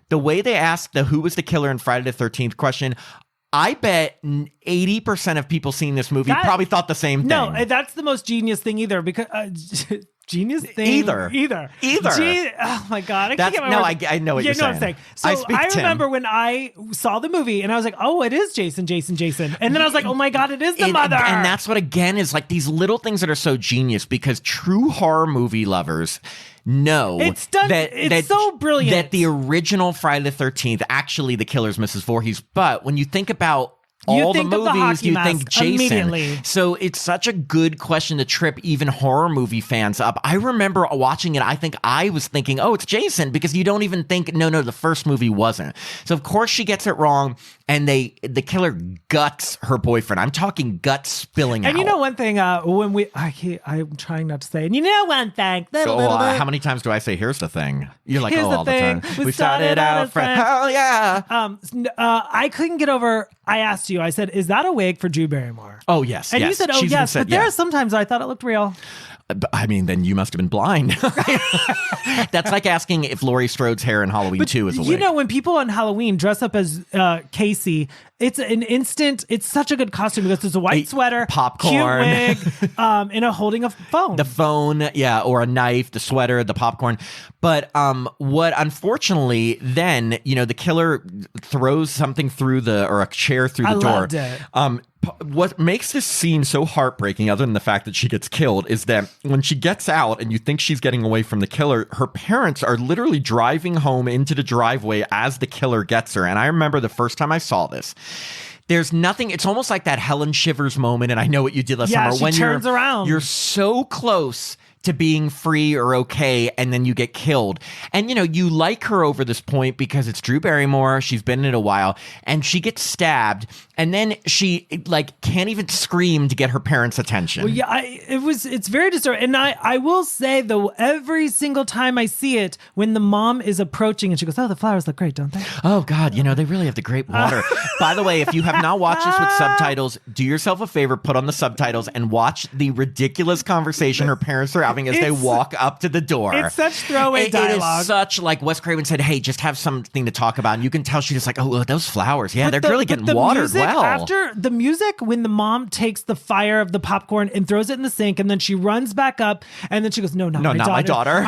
[SPEAKER 2] the way they asked the who was the killer in Friday the 13th question, I bet 80% of people seeing this movie probably thought the same thing.
[SPEAKER 1] No, that's the most genius thing either, because genius thing
[SPEAKER 2] either.
[SPEAKER 1] Oh my god, I can't get my words.
[SPEAKER 2] I know what you're saying.
[SPEAKER 1] What I'm saying. So I remember when I saw the movie and I was like, oh, it is Jason, and then I was like, oh my god, it is the mother.
[SPEAKER 2] And that's what, again, is like these little things that are so genius, because true horror movie lovers know
[SPEAKER 1] it's so brilliant
[SPEAKER 2] that the original Friday the 13th, actually the killer's Mrs. Voorhees, but when you think about all the movies, you think Jason. So it's such a good question to trip even horror movie fans up. I remember watching it. I think I was thinking, oh, it's Jason, because you don't even think, no, the first movie wasn't. So of course she gets it wrong, and the killer guts her boyfriend. I'm talking guts spilling out.
[SPEAKER 1] And you know one thing, when I'm trying not to say, and you know one thing.
[SPEAKER 2] How many times do I say, here's the thing? You're like, all the time.
[SPEAKER 1] We started out as friends.
[SPEAKER 2] Hell yeah.
[SPEAKER 1] I couldn't get over, I asked you, I said, is that a wig for Drew Barrymore?
[SPEAKER 2] Oh, yes.
[SPEAKER 1] And you said, oh, yes. But there are sometimes I thought it looked real.
[SPEAKER 2] I mean, then you must have been blind. That's like asking if Laurie Strode's hair in Halloween 2 is a wig.
[SPEAKER 1] When people on Halloween dress up as Casey, it's an instant, it's such a good costume because there's a white sweater,
[SPEAKER 2] popcorn,
[SPEAKER 1] cute wig, and holding a phone.
[SPEAKER 2] The phone, yeah, or a knife, the sweater, the popcorn. But what unfortunately then, the killer throws something or a chair through the door. I
[SPEAKER 1] loved it.
[SPEAKER 2] What makes this scene so heartbreaking, other than the fact that she gets killed, is that when she gets out and you think she's getting away from the killer, her parents are literally driving home into the driveway as the killer gets her. And I remember the first time I saw this. There's nothing, it's almost like that Helen Shivers moment, and I know what you did last summer.
[SPEAKER 1] When turns around.
[SPEAKER 2] You're so close to being free or okay, and then you get killed. And, you like her over this point because it's Drew Barrymore. She's been in it a while, and she gets stabbed, and then she, can't even scream to get her parents' attention.
[SPEAKER 1] Well, yeah, it's very disturbing. And I will say, though, every single time I see it, when the mom is approaching and she goes, oh, the flowers look great, don't they?
[SPEAKER 2] Oh, God, they really have the great water. By the way, if you have not watched this with subtitles, do yourself a favor, put on the subtitles, and watch the ridiculous conversation her parents are having as they walk up to the door.
[SPEAKER 1] It's such throwaway dialogue.
[SPEAKER 2] It is such, like, Wes Craven said, hey, just have something to talk about. And you can tell she's just like, oh, those flowers. Yeah, they're really getting watered well.
[SPEAKER 1] After the music, when the mom takes the fire of the popcorn and throws it in the sink, and then she runs back up, and then she goes, not my daughter.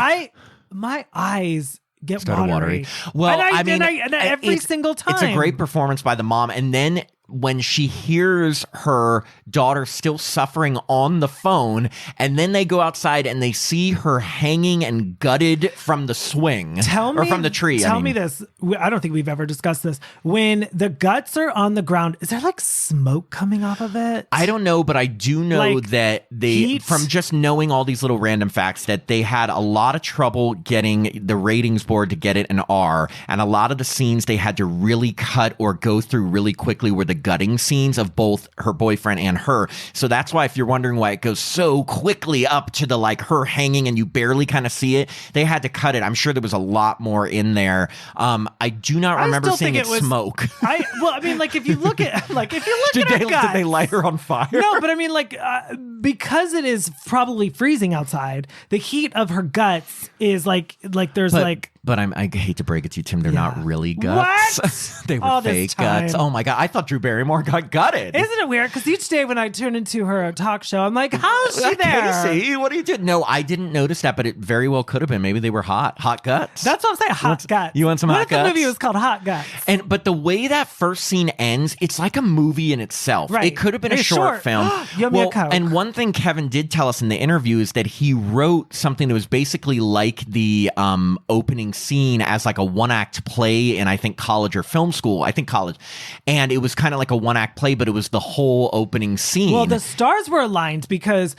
[SPEAKER 1] My eyes get watery.
[SPEAKER 2] Well,
[SPEAKER 1] every single time.
[SPEAKER 2] It's a great performance by the mom. And then when she hears her daughter still suffering on the phone, and then they go outside and they see her hanging and gutted from the swing or from the tree.
[SPEAKER 1] Tell me this. I don't think we've ever discussed this. When the guts are on the ground, is there like smoke coming off of it?
[SPEAKER 2] I don't know, but I do know that from just knowing all these little random facts, that they had a lot of trouble getting the ratings board to get it an R, and a lot of the scenes they had to really cut or go through really quickly were the gutting scenes of both her boyfriend and her. So that's why, if you're wondering why it goes so quickly up to the her hanging and you barely kind of see it, they had to cut it. I'm sure there was a lot more in there. I do not remember seeing it smoke.
[SPEAKER 1] If you look at her guts,
[SPEAKER 2] did they light her on fire?
[SPEAKER 1] No, but because it is probably freezing outside, the heat of her guts is
[SPEAKER 2] But I hate to break it to you, Tim, they're not really guts.
[SPEAKER 1] What?
[SPEAKER 2] They were fake guts. Oh my God. I thought Drew Barrymore got gutted.
[SPEAKER 1] Isn't it weird? Because each day when I turn into her talk show, I'm like, how's she there?
[SPEAKER 2] Casey, what are you doing? No, I didn't notice that, but it very well could have been. Maybe they were hot guts.
[SPEAKER 1] That's what I'm saying, hot guts.
[SPEAKER 2] You want some hot guts?
[SPEAKER 1] What if the movie was called Hot Guts?
[SPEAKER 2] But the way that first scene ends, it's like a movie in itself.
[SPEAKER 1] Right.
[SPEAKER 2] It could have been a short film.
[SPEAKER 1] Yummy Coke.
[SPEAKER 2] And one thing Kevin did tell us in the interview is that he wrote something that was basically like the opening scene as like a one-act play in, I think, college or film school. I think college. And it was kind of like a one-act play, but it was the whole opening scene.
[SPEAKER 1] Well, the stars were aligned because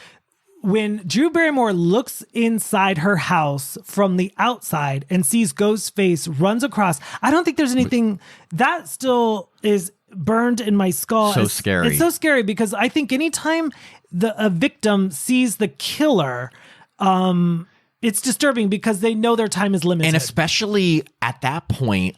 [SPEAKER 1] when Drew Barrymore looks inside her house from the outside and sees Ghostface runs across, I don't think there's anything that still is burned in my skull.
[SPEAKER 2] So scary.
[SPEAKER 1] It's so scary because I think anytime a victim sees the killer, it's disturbing because they know their time is limited.
[SPEAKER 2] And especially at that point,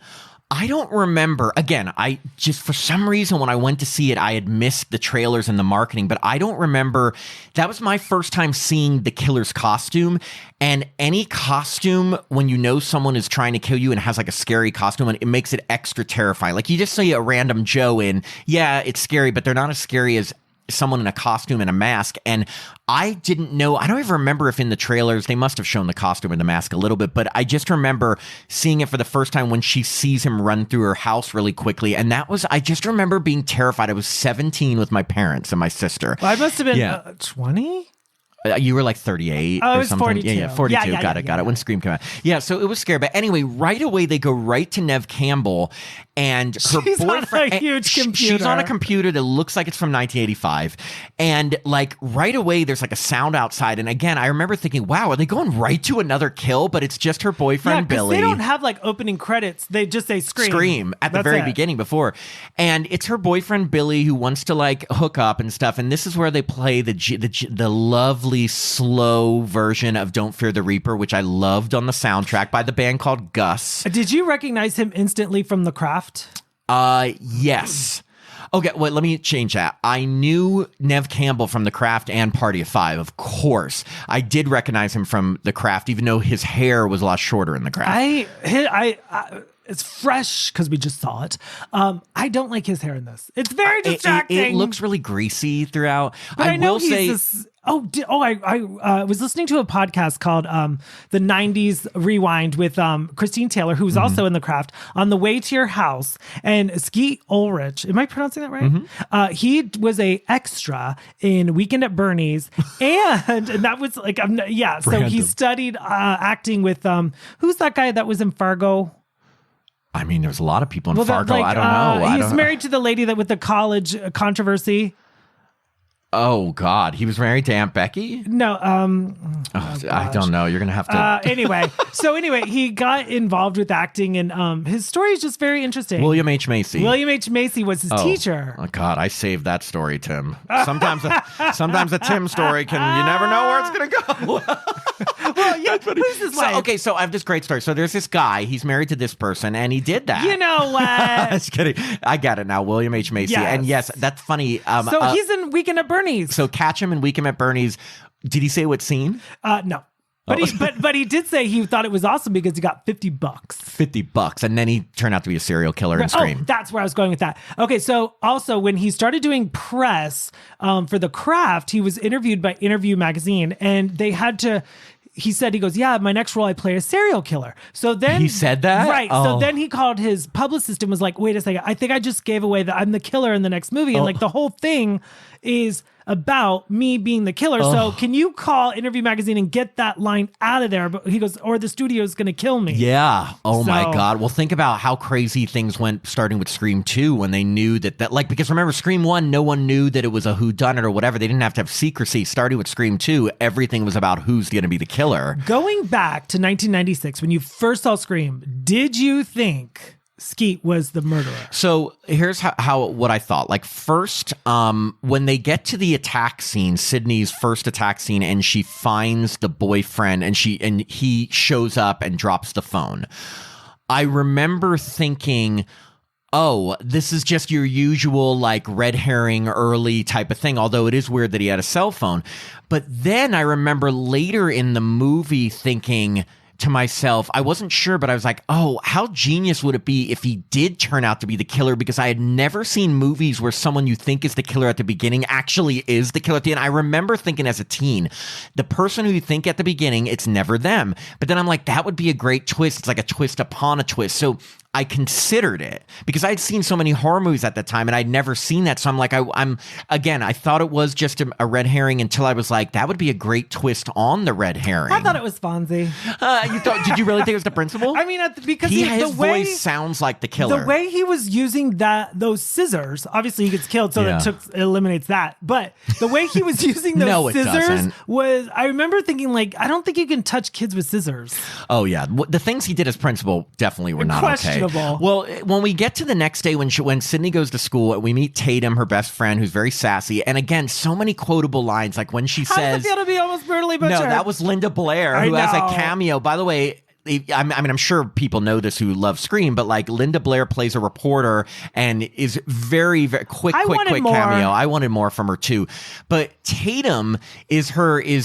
[SPEAKER 2] I don't remember. Again, I just, for some reason, when I went to see it, I had missed the trailers and the marketing, but I don't remember. That was my first time seeing the killer's costume. And any costume, when you know someone is trying to kill you and has like a scary costume, and it makes it extra terrifying. Like you just see a random Joe in, yeah, it's scary, but they're not as scary as someone in a costume and a mask. And I didn't know, I don't even remember if in the trailers, they must have shown the costume and the mask a little bit, but I just remember seeing it for the first time when she sees him run through her house really quickly. And that was, I just remember being terrified. I was 17 with my parents and my sister.
[SPEAKER 1] Well, I must have been 20?
[SPEAKER 2] You were like 38
[SPEAKER 1] or
[SPEAKER 2] something.
[SPEAKER 1] I was 42.
[SPEAKER 2] Yeah, 42. Got it. When Scream came out. Yeah, so it was scary. But anyway, right away, they go right to Neve Campbell and her
[SPEAKER 1] she's
[SPEAKER 2] boyfriend.
[SPEAKER 1] on a huge computer.
[SPEAKER 2] She's on a computer that looks like it's from 1985. And like right away, there's like a sound outside. And again, I remember thinking, wow, are they going right to another kill? But it's just her boyfriend, Billy.
[SPEAKER 1] They don't have like opening credits. They just say Scream.
[SPEAKER 2] Scream at the very beginning before. And it's her boyfriend, Billy, who wants to like hook up and stuff. And this is where they play the lovely, slow version of Don't Fear the Reaper, which I loved on the soundtrack by the band called Gus.
[SPEAKER 1] Did you recognize him instantly from The Craft?
[SPEAKER 2] Yes. Okay, well, let me change that. I knew Neve Campbell from The Craft and Party of Five, of course. I did recognize him from The Craft, even though his hair was a lot shorter in The Craft.
[SPEAKER 1] It's fresh because we just saw it. I don't like his hair in this. It's very distracting.
[SPEAKER 2] It looks really greasy throughout.
[SPEAKER 1] But I will say. I was listening to a podcast called The 90s Rewind with Christine Taylor, who's also in The Craft, on the way to your house. And Skeet Ulrich, am I pronouncing that right? He was a extra in Weekend at Bernie's. and that was like, so he studied acting with, who's that guy that was in Fargo?
[SPEAKER 2] I mean, there's a lot of people in Fargo. I don't know.
[SPEAKER 1] He's married to the lady that with the college controversy.
[SPEAKER 2] Oh God, he was married to Aunt Becky?
[SPEAKER 1] No,
[SPEAKER 2] I don't know. You're gonna have to.
[SPEAKER 1] Anyway, he got involved with acting, and his story is just very interesting.
[SPEAKER 2] William H. Macy.
[SPEAKER 1] William H. Macy was his teacher.
[SPEAKER 2] Oh God, I saved that story, Tim. Sometimes a Tim story can, you never know where it's gonna go.
[SPEAKER 1] Well, yeah. Who's this wife?
[SPEAKER 2] Okay, so I have this great story. So there's this guy. He's married to this person, and he did that.
[SPEAKER 1] You know what?
[SPEAKER 2] Just kidding. I get it now. William H. Macy.
[SPEAKER 1] Yes.
[SPEAKER 2] And yes, that's funny.
[SPEAKER 1] So he's in Weekend at Bernie's.
[SPEAKER 2] So catch him in Weekend at Bernie's. Did he say what scene?
[SPEAKER 1] No. But he did say he thought it was awesome because he got $50.
[SPEAKER 2] $50, and then he turned out to be a serial killer in Scream.
[SPEAKER 1] Oh, that's where I was going with that. Okay, so also when he started doing press for The Craft, he was interviewed by Interview magazine, and they had to. He said, he goes, yeah, my next role, I play a serial killer. So then
[SPEAKER 2] he said that?
[SPEAKER 1] Right.
[SPEAKER 2] Oh.
[SPEAKER 1] So then he called his publicist and was like, wait a second, I think I just gave away that I'm the killer in the next movie. And like the whole thing is about me being the killer. So can you call Interview magazine and get that line out of there? But he goes, or the studio is going to kill me.
[SPEAKER 2] Yeah. Oh my God. Well, think about how crazy things went starting with Scream 2 when they knew that like, because remember Scream 1, no one knew that it was a whodunit or whatever. They didn't have to have secrecy. Starting with Scream 2, everything was about who's going to be the killer.
[SPEAKER 1] Going back to 1996, when you first saw Scream, did you think Skeet was the murderer?
[SPEAKER 2] So here's how what I thought. Like first, when they get to the attack scene, Sydney's first attack scene, and she finds the boyfriend, and he shows up and drops the phone. I remember thinking, oh, this is just your usual like red herring early type of thing, although it is weird that he had a cell phone. But then I remember later in the movie thinking to myself, I wasn't sure, but I was like, oh, how genius would it be if he did turn out to be the killer? Because I had never seen movies where someone you think is the killer at the beginning actually is the killer at the end. I remember thinking as a teen, the person who you think at the beginning, it's never them. But then I'm like, that would be a great twist. It's like a twist upon a twist. So I considered it because I'd seen so many horror movies at that time and I'd never seen that. So I'm like, I thought it was just a red herring until I was like, that would be a great twist on the red herring.
[SPEAKER 1] I thought it was Fonzie.
[SPEAKER 2] Did you really think it was the principal?
[SPEAKER 1] I mean, because
[SPEAKER 2] his voice sounds like the killer.
[SPEAKER 1] The way he was using those scissors, obviously he gets killed, so that eliminates that. But the way he was using those scissors was, I remember thinking like, I don't think you can touch kids with scissors.
[SPEAKER 2] Oh yeah, the things he did as principal definitely were not okay.
[SPEAKER 1] unbelievable.
[SPEAKER 2] Well, when we get to the next day, when Sydney goes to school, we meet Tatum, her best friend, who's very sassy. And again, so many quotable lines, like when she
[SPEAKER 1] How
[SPEAKER 2] says,
[SPEAKER 1] does it feel to be almost brutally butchered?
[SPEAKER 2] no, that was Linda Blair, who has a cameo. By the way, I mean, I'm sure people know this who love Scream, but like Linda Blair plays a reporter and is very, very quick cameo. I wanted more from her too. But Tatum is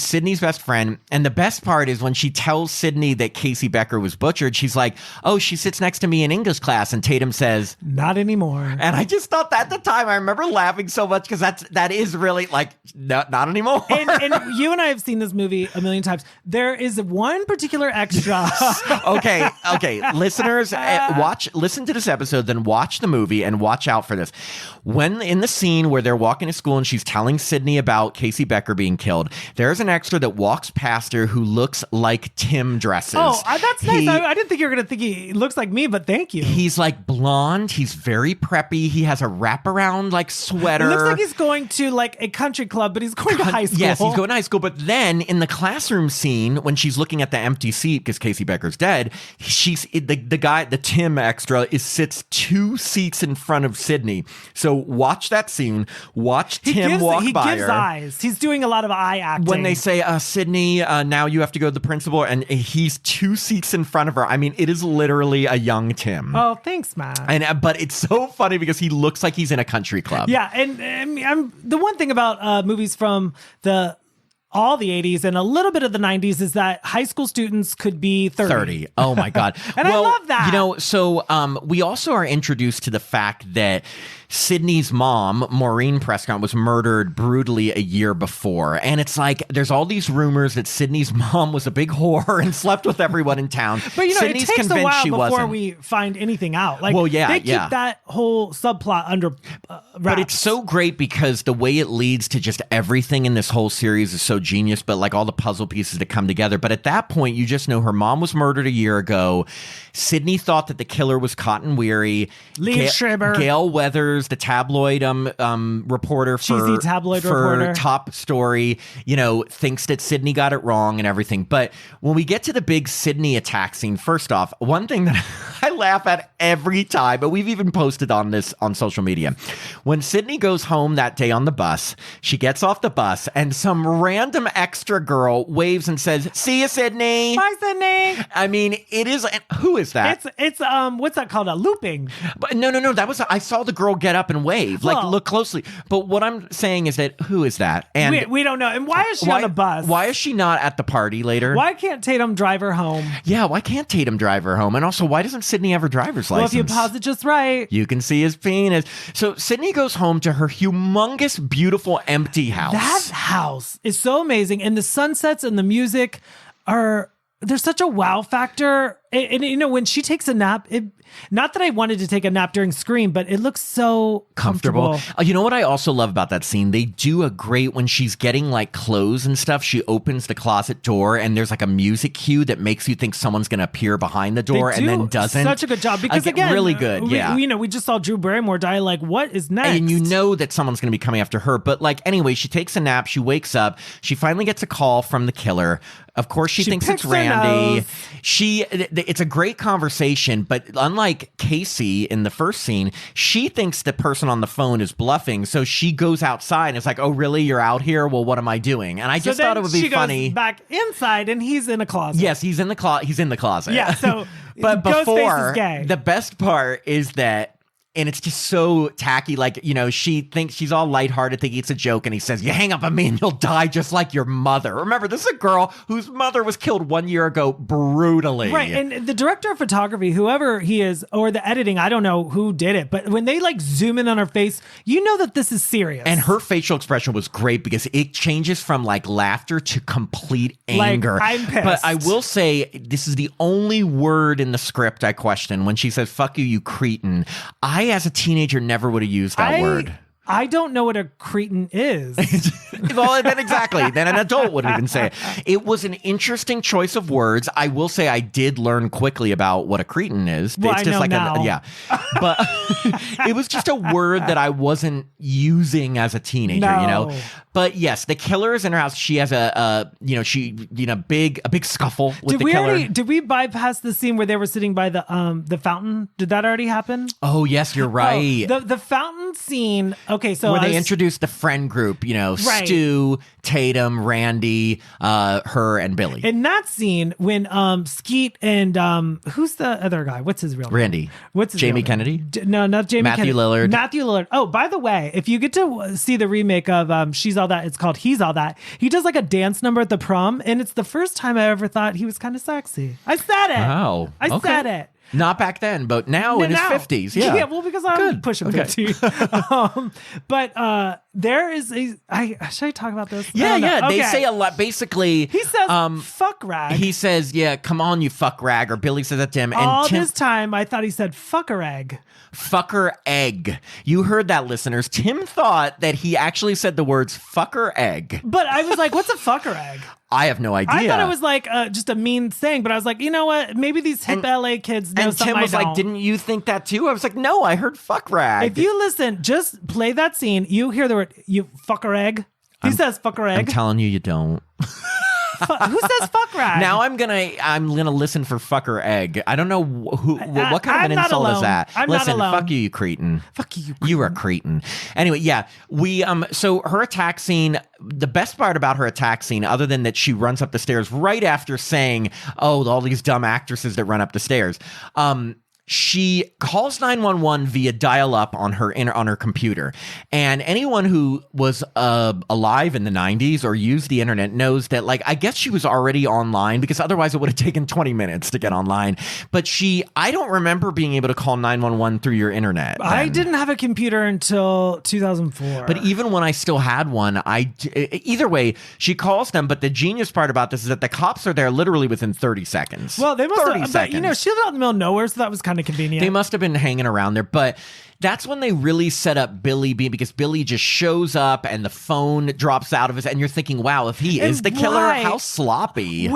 [SPEAKER 2] Sydney's best friend. And the best part is when she tells Sydney that Casey Becker was butchered, she's like, oh, she sits next to me in English class. And Tatum says,
[SPEAKER 1] not anymore.
[SPEAKER 2] And I just thought that at the time, I remember laughing so much because that is really like, not anymore.
[SPEAKER 1] And you and I have seen this movie a million times. There is one particular extra.
[SPEAKER 2] Okay. Listeners, listen to this episode, then watch the movie and watch out for this. When in the scene where they're walking to school and she's telling Sydney about Casey Becker being killed, there's an extra that walks past her who looks like Tim dresses.
[SPEAKER 1] Oh, that's nice. I didn't think you were going to think he looks like me, but thank you.
[SPEAKER 2] He's like blonde. He's very preppy. He has a wraparound like sweater.
[SPEAKER 1] It looks like he's going to like a country club, but he's going to high school.
[SPEAKER 2] Yes, he's going to high school. But then in the classroom scene, when she's looking at the empty seat because Casey Becker's dead, the Tim extra sits 2 seats in front of Sydney. So watch that scene. Watch Tim walk by her. He gives
[SPEAKER 1] eyes. He's doing a lot of eye acting.
[SPEAKER 2] When they say, Sydney, now you have to go to the principal, and he's 2 seats in front of her. I mean, it is literally a young Tim.
[SPEAKER 1] Oh, thanks, Matt.
[SPEAKER 2] But it's so funny because he looks like he's in a country club.
[SPEAKER 1] Yeah, and the one thing about movies from all the 80s and a little bit of the 90s is that high school students could be 30.
[SPEAKER 2] Oh my God.
[SPEAKER 1] And I love that.
[SPEAKER 2] So we also are introduced to the fact that Sydney's mom, Maureen Prescott, was murdered brutally a year before. And it's like, there's all these rumors that Sydney's mom was a big whore and slept with everyone in town.
[SPEAKER 1] But
[SPEAKER 2] Sydney's
[SPEAKER 1] it takes a while before
[SPEAKER 2] wasn't.
[SPEAKER 1] We find anything out. Like, they keep that whole subplot under wraps.
[SPEAKER 2] But it's so great because the way it leads to just everything in this whole series is so genius, but like all the puzzle pieces that come together. But at that point, you just know her mom was murdered a year ago. Sydney thought that the killer was Cotton Weary. Gail Weathers, the tabloid reporter
[SPEAKER 1] cheesy tabloid reporter,
[SPEAKER 2] Top Story, thinks that Sydney got it wrong and everything. But when we get to the big Sydney attack scene, first off, one thing that I laugh at every time, but we've even posted on this on social media. When Sydney goes home that day on the bus, she gets off the bus and some random extra girl waves and says, "See you, Sydney."
[SPEAKER 1] Bye, Sydney.
[SPEAKER 2] I mean, it is. Who is that?
[SPEAKER 1] It's what's that called? A looping.
[SPEAKER 2] But no. That was. I saw the girl get up and wave. Like, look closely. But what I'm saying is that who is that? And
[SPEAKER 1] we don't know. And why is she on a bus?
[SPEAKER 2] Why is she not at the party later?
[SPEAKER 1] Why can't Tatum drive her home?
[SPEAKER 2] Yeah, why can't Tatum drive her home? And also, why doesn't Sydney have her driver's license?
[SPEAKER 1] Well, if you pause it just right,
[SPEAKER 2] you can see his penis. So Sydney goes home to her humongous, beautiful, empty house.
[SPEAKER 1] That house is so amazing, and the sunsets and the music there's such a wow factor. And when she takes a nap, not that I wanted to take a nap during Scream, but it looks so comfortable.
[SPEAKER 2] You know what I also love about that scene? They do a great, when she's getting like clothes and stuff, she opens the closet door and there's like a music cue that makes you think someone's going to appear behind the door and then doesn't.
[SPEAKER 1] Such a good job. Because again,
[SPEAKER 2] really good.
[SPEAKER 1] We just saw Drew Barrymore die. Like, what is next?
[SPEAKER 2] And you know that someone's going to be coming after her. But like, anyway, she takes a nap. She wakes up. She finally gets a call from the killer. Of course, she thinks it's Randy. It's a great conversation, but unlike Casey in the first scene, she thinks the person on the phone is bluffing. So she goes outside and it's like, "Oh, really? You're out here? Well, what am I doing?" And I just thought it would be funny.
[SPEAKER 1] She goes back inside and he's in a closet.
[SPEAKER 2] Yes, he's in the closet.
[SPEAKER 1] Yeah. So,
[SPEAKER 2] but
[SPEAKER 1] before is gay.
[SPEAKER 2] The best part is that. And it's just so tacky. Like, she thinks she's all lighthearted, thinking it's a joke. And he says, "You hang up on me and you'll die just like your mother." Remember, this is a girl whose mother was killed 1 year ago brutally.
[SPEAKER 1] Right. And the director of photography, whoever he is, or the editing, I don't know who did it. But when they like zoom in on her face, you know that this is serious.
[SPEAKER 2] And her facial expression was great because it changes from like laughter to complete anger.
[SPEAKER 1] Like, I'm pissed.
[SPEAKER 2] But I will say, this is the only word in the script I question when she says, "Fuck you, you cretin." I, as a teenager, never would have used that word.
[SPEAKER 1] I don't know what a cretin is.
[SPEAKER 2] Well, then exactly. Then an adult wouldn't even say it. It was an interesting choice of words. I will say I did learn quickly about what a cretin is.
[SPEAKER 1] Well,
[SPEAKER 2] it's
[SPEAKER 1] I
[SPEAKER 2] just
[SPEAKER 1] know
[SPEAKER 2] like
[SPEAKER 1] now.
[SPEAKER 2] yeah. But it was just a word that I wasn't using as a teenager, you know. But yes, the killer is in her house. She has a big scuffle with the killer.
[SPEAKER 1] Did we bypass the scene where they were sitting by the fountain? Did that already happen?
[SPEAKER 2] Oh yes, you're right.
[SPEAKER 1] The fountain scene. Okay, so
[SPEAKER 2] where they introduced the friend group,
[SPEAKER 1] Right.
[SPEAKER 2] Stu, Tatum, Randy, her, and Billy.
[SPEAKER 1] In that scene, when Skeet and who's the other guy? What's his real name?
[SPEAKER 2] Randy.
[SPEAKER 1] What's his
[SPEAKER 2] Jamie
[SPEAKER 1] real name?
[SPEAKER 2] Kennedy?
[SPEAKER 1] No, not Jamie
[SPEAKER 2] Matthew
[SPEAKER 1] Kennedy.
[SPEAKER 2] Lillard.
[SPEAKER 1] Matthew Lillard. Oh, by the way, if you get to see the remake of She's All That, it's called He's All That. He does like a dance number at the prom, and it's the first time I ever thought he was kind of sexy. I said it.
[SPEAKER 2] Oh,
[SPEAKER 1] I said it.
[SPEAKER 2] Not back then, but now in his 50s. Yeah.
[SPEAKER 1] Yeah, well, because I'm pushing 50. But there is should I talk about this?
[SPEAKER 2] Yeah.
[SPEAKER 1] Okay.
[SPEAKER 2] They say a lot. Basically,
[SPEAKER 1] He says, fuck rag.
[SPEAKER 2] he says, yeah, come on, you fuck rag. Or Billy says that to him.
[SPEAKER 1] All
[SPEAKER 2] And Tim,
[SPEAKER 1] this time, I thought he said fucker egg.
[SPEAKER 2] fucker egg. You heard that, listeners. Tim thought that he actually said the words fucker egg.
[SPEAKER 1] But I was like, what's a fucker egg?
[SPEAKER 2] I have no idea.
[SPEAKER 1] I thought it was like just a mean saying, but I was like, you know what? Maybe these hip LA kids know
[SPEAKER 2] And
[SPEAKER 1] something
[SPEAKER 2] Tim was
[SPEAKER 1] I
[SPEAKER 2] like,
[SPEAKER 1] don't.
[SPEAKER 2] didn't you think that too? I was like, no, I heard fuck rag.
[SPEAKER 1] If you listen, just play that scene. You hear the word, you fucker egg. He says fucker
[SPEAKER 2] I'm
[SPEAKER 1] egg.
[SPEAKER 2] telling you, you don't.
[SPEAKER 1] Who says fuck rag?
[SPEAKER 2] Now I'm gonna listen for fucker egg. I don't know what kind of
[SPEAKER 1] I'm
[SPEAKER 2] an
[SPEAKER 1] not
[SPEAKER 2] insult
[SPEAKER 1] alone.
[SPEAKER 2] is that.
[SPEAKER 1] I'm not
[SPEAKER 2] Listen,
[SPEAKER 1] alone.
[SPEAKER 2] fuck you, you cretin.
[SPEAKER 1] Fuck you.
[SPEAKER 2] You are a cretin. Anyway, yeah, we so her attack scene. The best part about her attack scene, other than that she runs up the stairs right after saying, "Oh, all these dumb actresses that run up the stairs." She calls 911 via dial-up on her computer, and anyone who was alive in the 90s or used the internet knows that, like, I guess she was already online because otherwise it would have taken 20 minutes to get online. But I don't remember being able to call 911 through your internet.
[SPEAKER 1] I
[SPEAKER 2] then.
[SPEAKER 1] didn't have a computer until 2004.
[SPEAKER 2] But even when I still had one, either way, she calls them. But the genius part about this is that the cops are there literally within 30 seconds.
[SPEAKER 1] Well, they must
[SPEAKER 2] 30
[SPEAKER 1] have,
[SPEAKER 2] seconds.
[SPEAKER 1] but she lived out in the middle of nowhere, so that was kind of convenient.
[SPEAKER 2] They must have been hanging around there, but that's when they really set up Billy B, because Billy just shows up and the phone drops out of his, and you're thinking, wow, if he is the killer, how sloppy.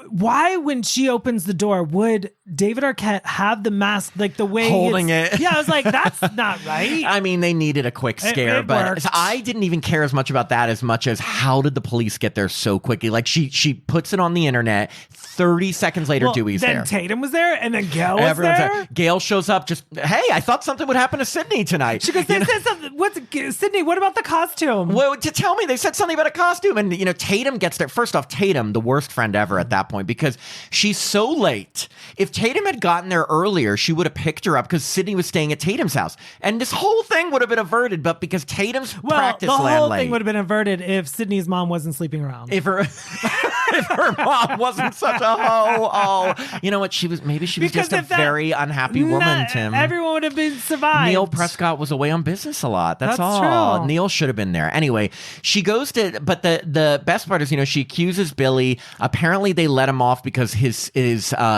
[SPEAKER 1] Why, when she opens the door, would David Arquette have the mask like the way
[SPEAKER 2] Holding it?
[SPEAKER 1] Yeah, I was like, that's not right.
[SPEAKER 2] I mean, they needed a quick scare,
[SPEAKER 1] it
[SPEAKER 2] but
[SPEAKER 1] worked.
[SPEAKER 2] I didn't even care as much about that as much as how did the police get there so quickly? Like she puts it on the internet. 30 seconds later, Dewey's
[SPEAKER 1] then
[SPEAKER 2] there.
[SPEAKER 1] Tatum was there, and then Gail was
[SPEAKER 2] Everyone's
[SPEAKER 1] there.
[SPEAKER 2] Gail shows up. Just hey, I thought something would happen to Sydney tonight.
[SPEAKER 1] She goes, they said something. Sydney? What about the costume?
[SPEAKER 2] Well, to tell me, they said something about a costume, and Tatum gets there. First off, Tatum, the worst friend ever at that point, because she's so late. If Tatum had gotten there earlier, she would have picked her up because Sydney was staying at Tatum's house, and this whole thing would have been averted. But because Tatum's practice
[SPEAKER 1] the
[SPEAKER 2] land
[SPEAKER 1] whole
[SPEAKER 2] late,
[SPEAKER 1] thing would have been averted if Sydney's mom wasn't sleeping around.
[SPEAKER 2] if her if her mom wasn't such a hoe. Oh, you know what? She was just a very unhappy woman, Tim.
[SPEAKER 1] Everyone would have been survived.
[SPEAKER 2] Neil Prescott was away on business a lot. That's
[SPEAKER 1] all.
[SPEAKER 2] True. Neil should have been there. Anyway, she goes to, but the best part is, she accuses Billy. Apparently, they let him off because his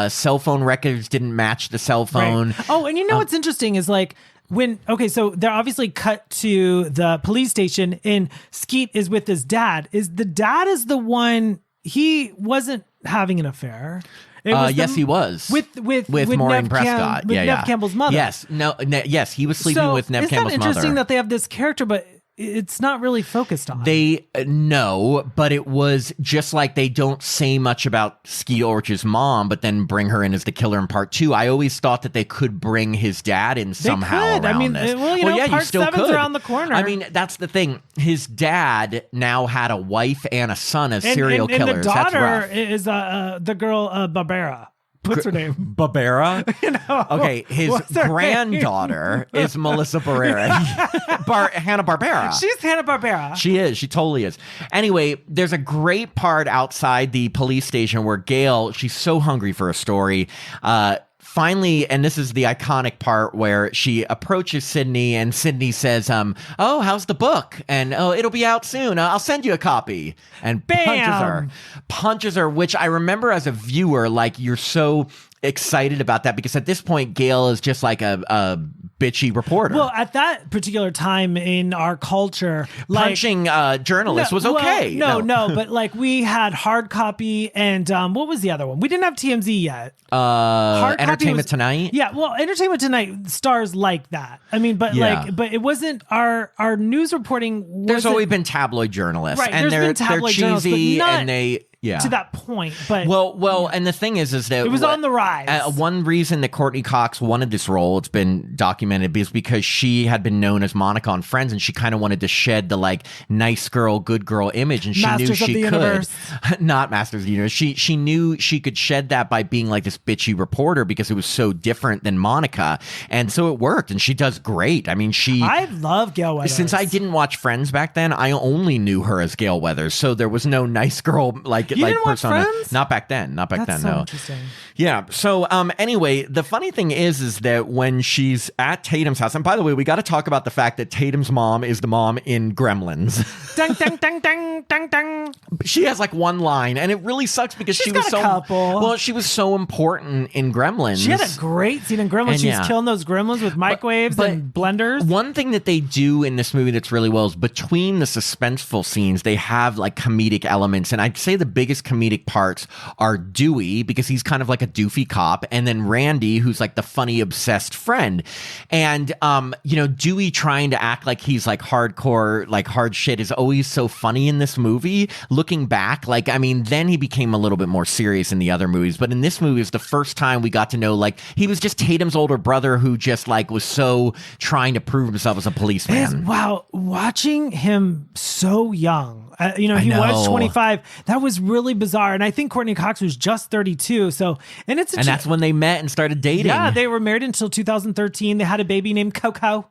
[SPEAKER 2] cell phone records didn't match the cell phone.
[SPEAKER 1] Right. Oh, and what's interesting is like, so they're obviously cut to the police station, and Skeet is with his dad. The dad is the one, he wasn't having an affair.
[SPEAKER 2] Yes, he was with Maureen
[SPEAKER 1] Nev
[SPEAKER 2] Prescott.
[SPEAKER 1] Nev Campbell's mother.
[SPEAKER 2] Yes, yes, he was sleeping with Nev Campbell's mother.
[SPEAKER 1] It's interesting that they have this character, but it's not really focused on.
[SPEAKER 2] They no, but it was just like they don't say much about Skeet Ulrich's mom, but then bring her in as the killer in part 2. I always thought that they could bring his dad in somehow around this.
[SPEAKER 1] Part 7's around the corner.
[SPEAKER 2] I mean, that's the thing. His dad now had a wife and a son as serial killers.
[SPEAKER 1] And the daughter
[SPEAKER 2] that's rough. Is
[SPEAKER 1] the girl Barbera. What's her name?
[SPEAKER 2] Barbera? Okay, his granddaughter is Melissa Barrera. Hanna-Barbera.
[SPEAKER 1] She's Hanna-Barbera.
[SPEAKER 2] She is. She totally is. Anyway, there's a great part outside the police station where Gail, she's so hungry for a story, finally, and this is the iconic part where she approaches Sydney, and Sydney says, oh, how's the book? And, oh, it'll be out soon. I'll send you a copy. And
[SPEAKER 1] Bam!
[SPEAKER 2] punches her, which I remember as a viewer, like, you're so excited about that because at this point, Gail is just like a bitchy reporter.
[SPEAKER 1] Well, at that particular time in our culture, like,
[SPEAKER 2] punching journalists was okay.
[SPEAKER 1] No, but like we had hard copy and what was the other one? We didn't have TMZ yet. Hard copy
[SPEAKER 2] Entertainment Tonight.
[SPEAKER 1] Yeah, well, Entertainment Tonight stars like that. I mean, but but it wasn't our news reporting.
[SPEAKER 2] There's always been tabloid journalists,
[SPEAKER 1] right?
[SPEAKER 2] And
[SPEAKER 1] they're
[SPEAKER 2] cheesy,
[SPEAKER 1] but not
[SPEAKER 2] and they. Yeah.
[SPEAKER 1] To that point, but
[SPEAKER 2] well, and the thing is that
[SPEAKER 1] it was on the rise.
[SPEAKER 2] One reason that Courtney Cox wanted this role, it's been documented, is because she had been known as Monica on Friends, and she kind of wanted to shed the like nice girl, good girl image, and she
[SPEAKER 1] Masters
[SPEAKER 2] knew she
[SPEAKER 1] of the
[SPEAKER 2] could.
[SPEAKER 1] Universe.
[SPEAKER 2] Not Masters of the Universe. She knew she could shed that by being like this bitchy reporter because it was so different than Monica, and so it worked, and she does great. I mean,
[SPEAKER 1] I love Gail Weathers.
[SPEAKER 2] Since I didn't watch Friends back then, I only knew her as Gail Weathers, so there was no nice girl like
[SPEAKER 1] didn't watch
[SPEAKER 2] persona.
[SPEAKER 1] Friends?
[SPEAKER 2] Not back then.
[SPEAKER 1] That's so
[SPEAKER 2] No.
[SPEAKER 1] interesting.
[SPEAKER 2] Yeah. So anyway, the funny thing is that when she's at Tatum's house, and by the way, we got to talk about the fact that Tatum's mom is the mom in Gremlins.
[SPEAKER 1] Dang, dang, dang, dang, dang, dang.
[SPEAKER 2] She has like one line, and it really sucks because
[SPEAKER 1] She's
[SPEAKER 2] she was
[SPEAKER 1] got a couple.
[SPEAKER 2] well, she was so important in Gremlins.
[SPEAKER 1] She had a great scene in Gremlins.
[SPEAKER 2] And
[SPEAKER 1] She was killing those gremlins with microwaves and blenders.
[SPEAKER 2] One thing that they do in this movie that's really well is between the suspenseful scenes, they have like comedic elements. And I'd say the biggest comedic parts are Dewey, because he's kind of like a doofy cop, and then Randy, who's like the funny, obsessed friend. And, Dewey trying to act like he's like hardcore, like hard shit is always so funny in this movie. Looking back, then he became a little bit more serious in the other movies. But in this movie, it's the first time we got to know, like, he was just Tatum's older brother who just like was so trying to prove himself as a policeman.
[SPEAKER 1] Wow. Watching him so young. He was 25. That was really bizarre. And I think Courtney Cox was just 32. So, and that's when
[SPEAKER 2] they met and started dating.
[SPEAKER 1] Yeah, they were married until 2013. They had a baby named Coco,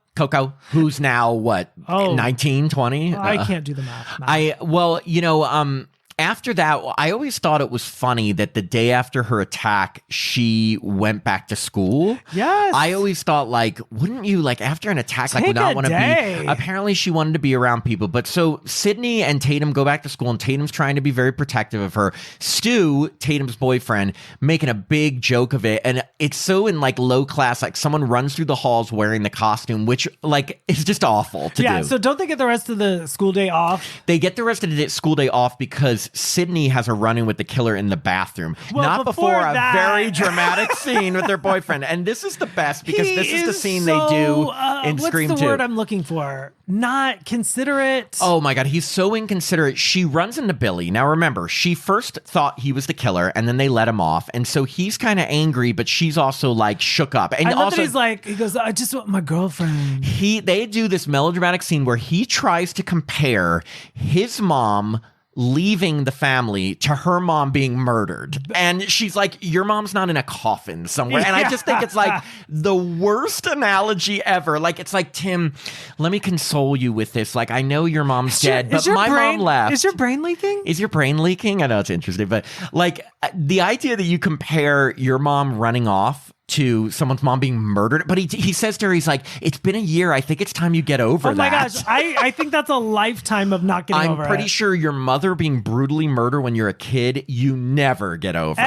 [SPEAKER 2] who's now what? 19, 20?
[SPEAKER 1] I can't do the math.
[SPEAKER 2] After that, I always thought it was funny that the day after her attack, she went back to school.
[SPEAKER 1] Yes.
[SPEAKER 2] I always thought, like, wouldn't you, like, after an attack, like, would not want to be... Apparently, she wanted to be around people. But so Sydney and Tatum go back to school, and Tatum's trying to be very protective of her. Stu, Tatum's boyfriend, making a big joke of it. And it's so in, like, low class, like, someone runs through the halls wearing the costume, which, like, is just awful to do.
[SPEAKER 1] Yeah, so don't they get the rest of the school day off?
[SPEAKER 2] They get the rest of the school day off because Sydney has a run-in with the killer in the bathroom.
[SPEAKER 1] Well,
[SPEAKER 2] not before a
[SPEAKER 1] that.
[SPEAKER 2] very dramatic scene with their boyfriend. And this is the best because this is the scene they do in Scream 2.
[SPEAKER 1] What's the word I'm looking for? Not considerate.
[SPEAKER 2] Oh my God, he's so inconsiderate. She runs into Billy. Now remember, she first thought he was the killer and then they let him off. And so he's kind of angry, but she's also like shook up. And
[SPEAKER 1] I love
[SPEAKER 2] also,
[SPEAKER 1] that he goes, I just want my girlfriend.
[SPEAKER 2] They do this melodramatic scene where he tries to compare his mom leaving the family to her mom being murdered. And she's like, your mom's not in a coffin somewhere. And I just think it's like the worst analogy ever. Like, it's like, Tim, let me console you with this. Like, I know your mom's dead, but my mom left.
[SPEAKER 1] Is your brain leaking?
[SPEAKER 2] Is your brain leaking? I know it's interesting, but like the idea that you compare your mom running off to someone's mom being murdered, but he says to her, he's like, it's been a year. I think it's time you get over that.
[SPEAKER 1] Oh my gosh, I think that's a lifetime of not getting over it.
[SPEAKER 2] I'm pretty sure your mother being brutally murdered when you're a kid, you never get over.